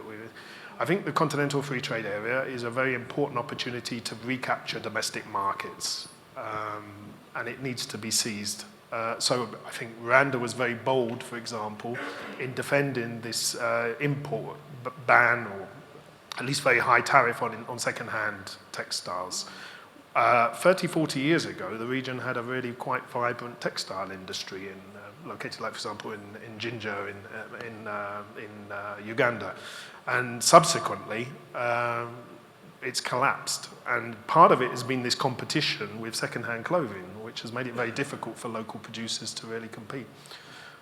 F: I think the Continental Free Trade Area is a very important opportunity to recapture domestic markets, and it needs to be seized. So I think Rwanda was very bold, for example, in defending this import ban, or at least very high tariff on second-hand textiles. 30, 40 years ago, the region had a really quite vibrant textile industry, located, like, for example, in Jinja in Uganda. And subsequently, it's collapsed. And part of it has been this competition with second-hand clothing, which has made it very difficult for local producers to really compete.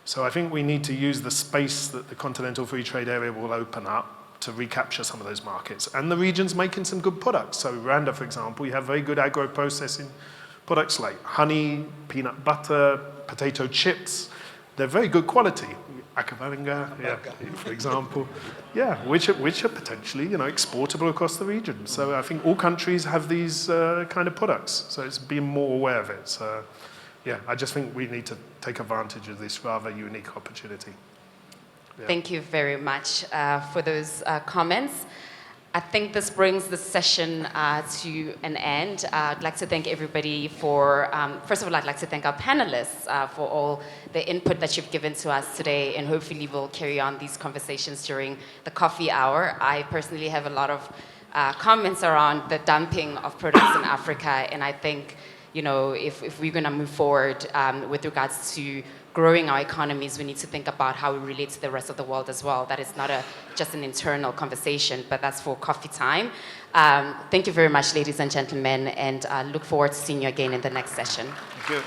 F: So I think we need to use the space that the Continental Free Trade Area will open up to recapture some of those markets. And the region's making some good products. So Rwanda, for example, you have very good agro-processing products like honey, peanut butter, potato chips. They're very good quality. Akavanga, for example, which are potentially exportable across the region. So I think all countries have these kind of products. So it's being more aware of it. So I just think we need to take advantage of this rather unique opportunity. Yeah.
E: Thank you very much for those comments. I think this brings the session to an end. I'd like to thank everybody for, first of all, I'd like to thank our panelists for all the input that you've given to us today, and hopefully we'll carry on these conversations during the coffee hour. I personally have a lot of comments around the dumping of products in Africa, and I think, if we're gonna move forward with regards to growing our economies, we need to think about how we relate to the rest of the world as well. That is not just an internal conversation, but that's for coffee time. Thank you very much, ladies and gentlemen, and I look forward to seeing you again in the next session.
F: Thank you.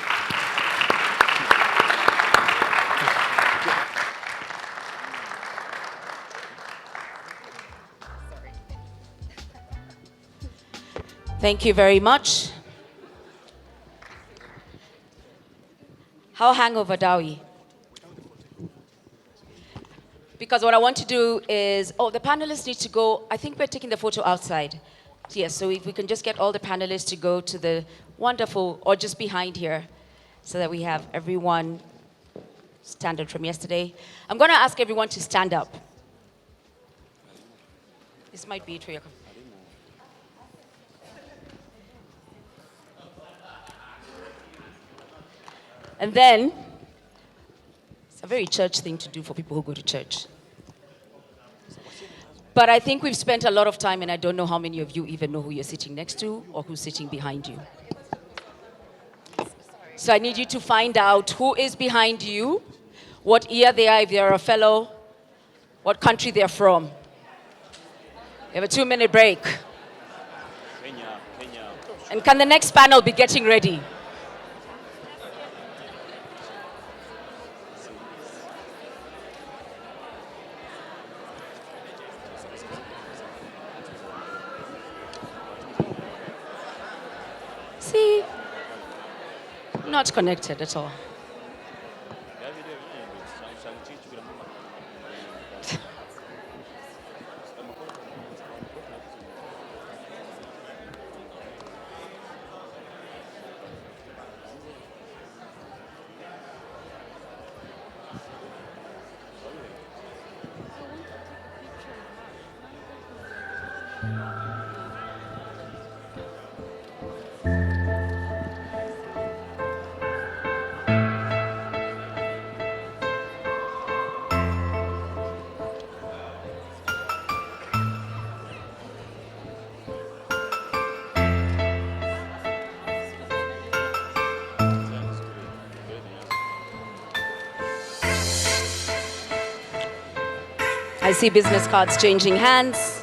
A: Thank you very much. How hangover Dawi? Because what I want to do is, the panelists need to go. I think we're taking the photo outside. Yes, so if we can just get all the panelists to go to the wonderful, or just behind here, so that we have everyone standard from yesterday. I'm going to ask everyone to stand up. This might be it for your. And then, it's a very church thing to do for people who go to church. But I think we've spent a lot of time, and I don't know how many of you even know who you're sitting next to or who's sitting behind you. So I need you to find out who is behind you, what year they are, if they're a fellow, what country they're from. You have a 2-minute break.
G: Kenya.
A: And can the next panel be getting ready? See, not connected at all. I see business cards changing hands.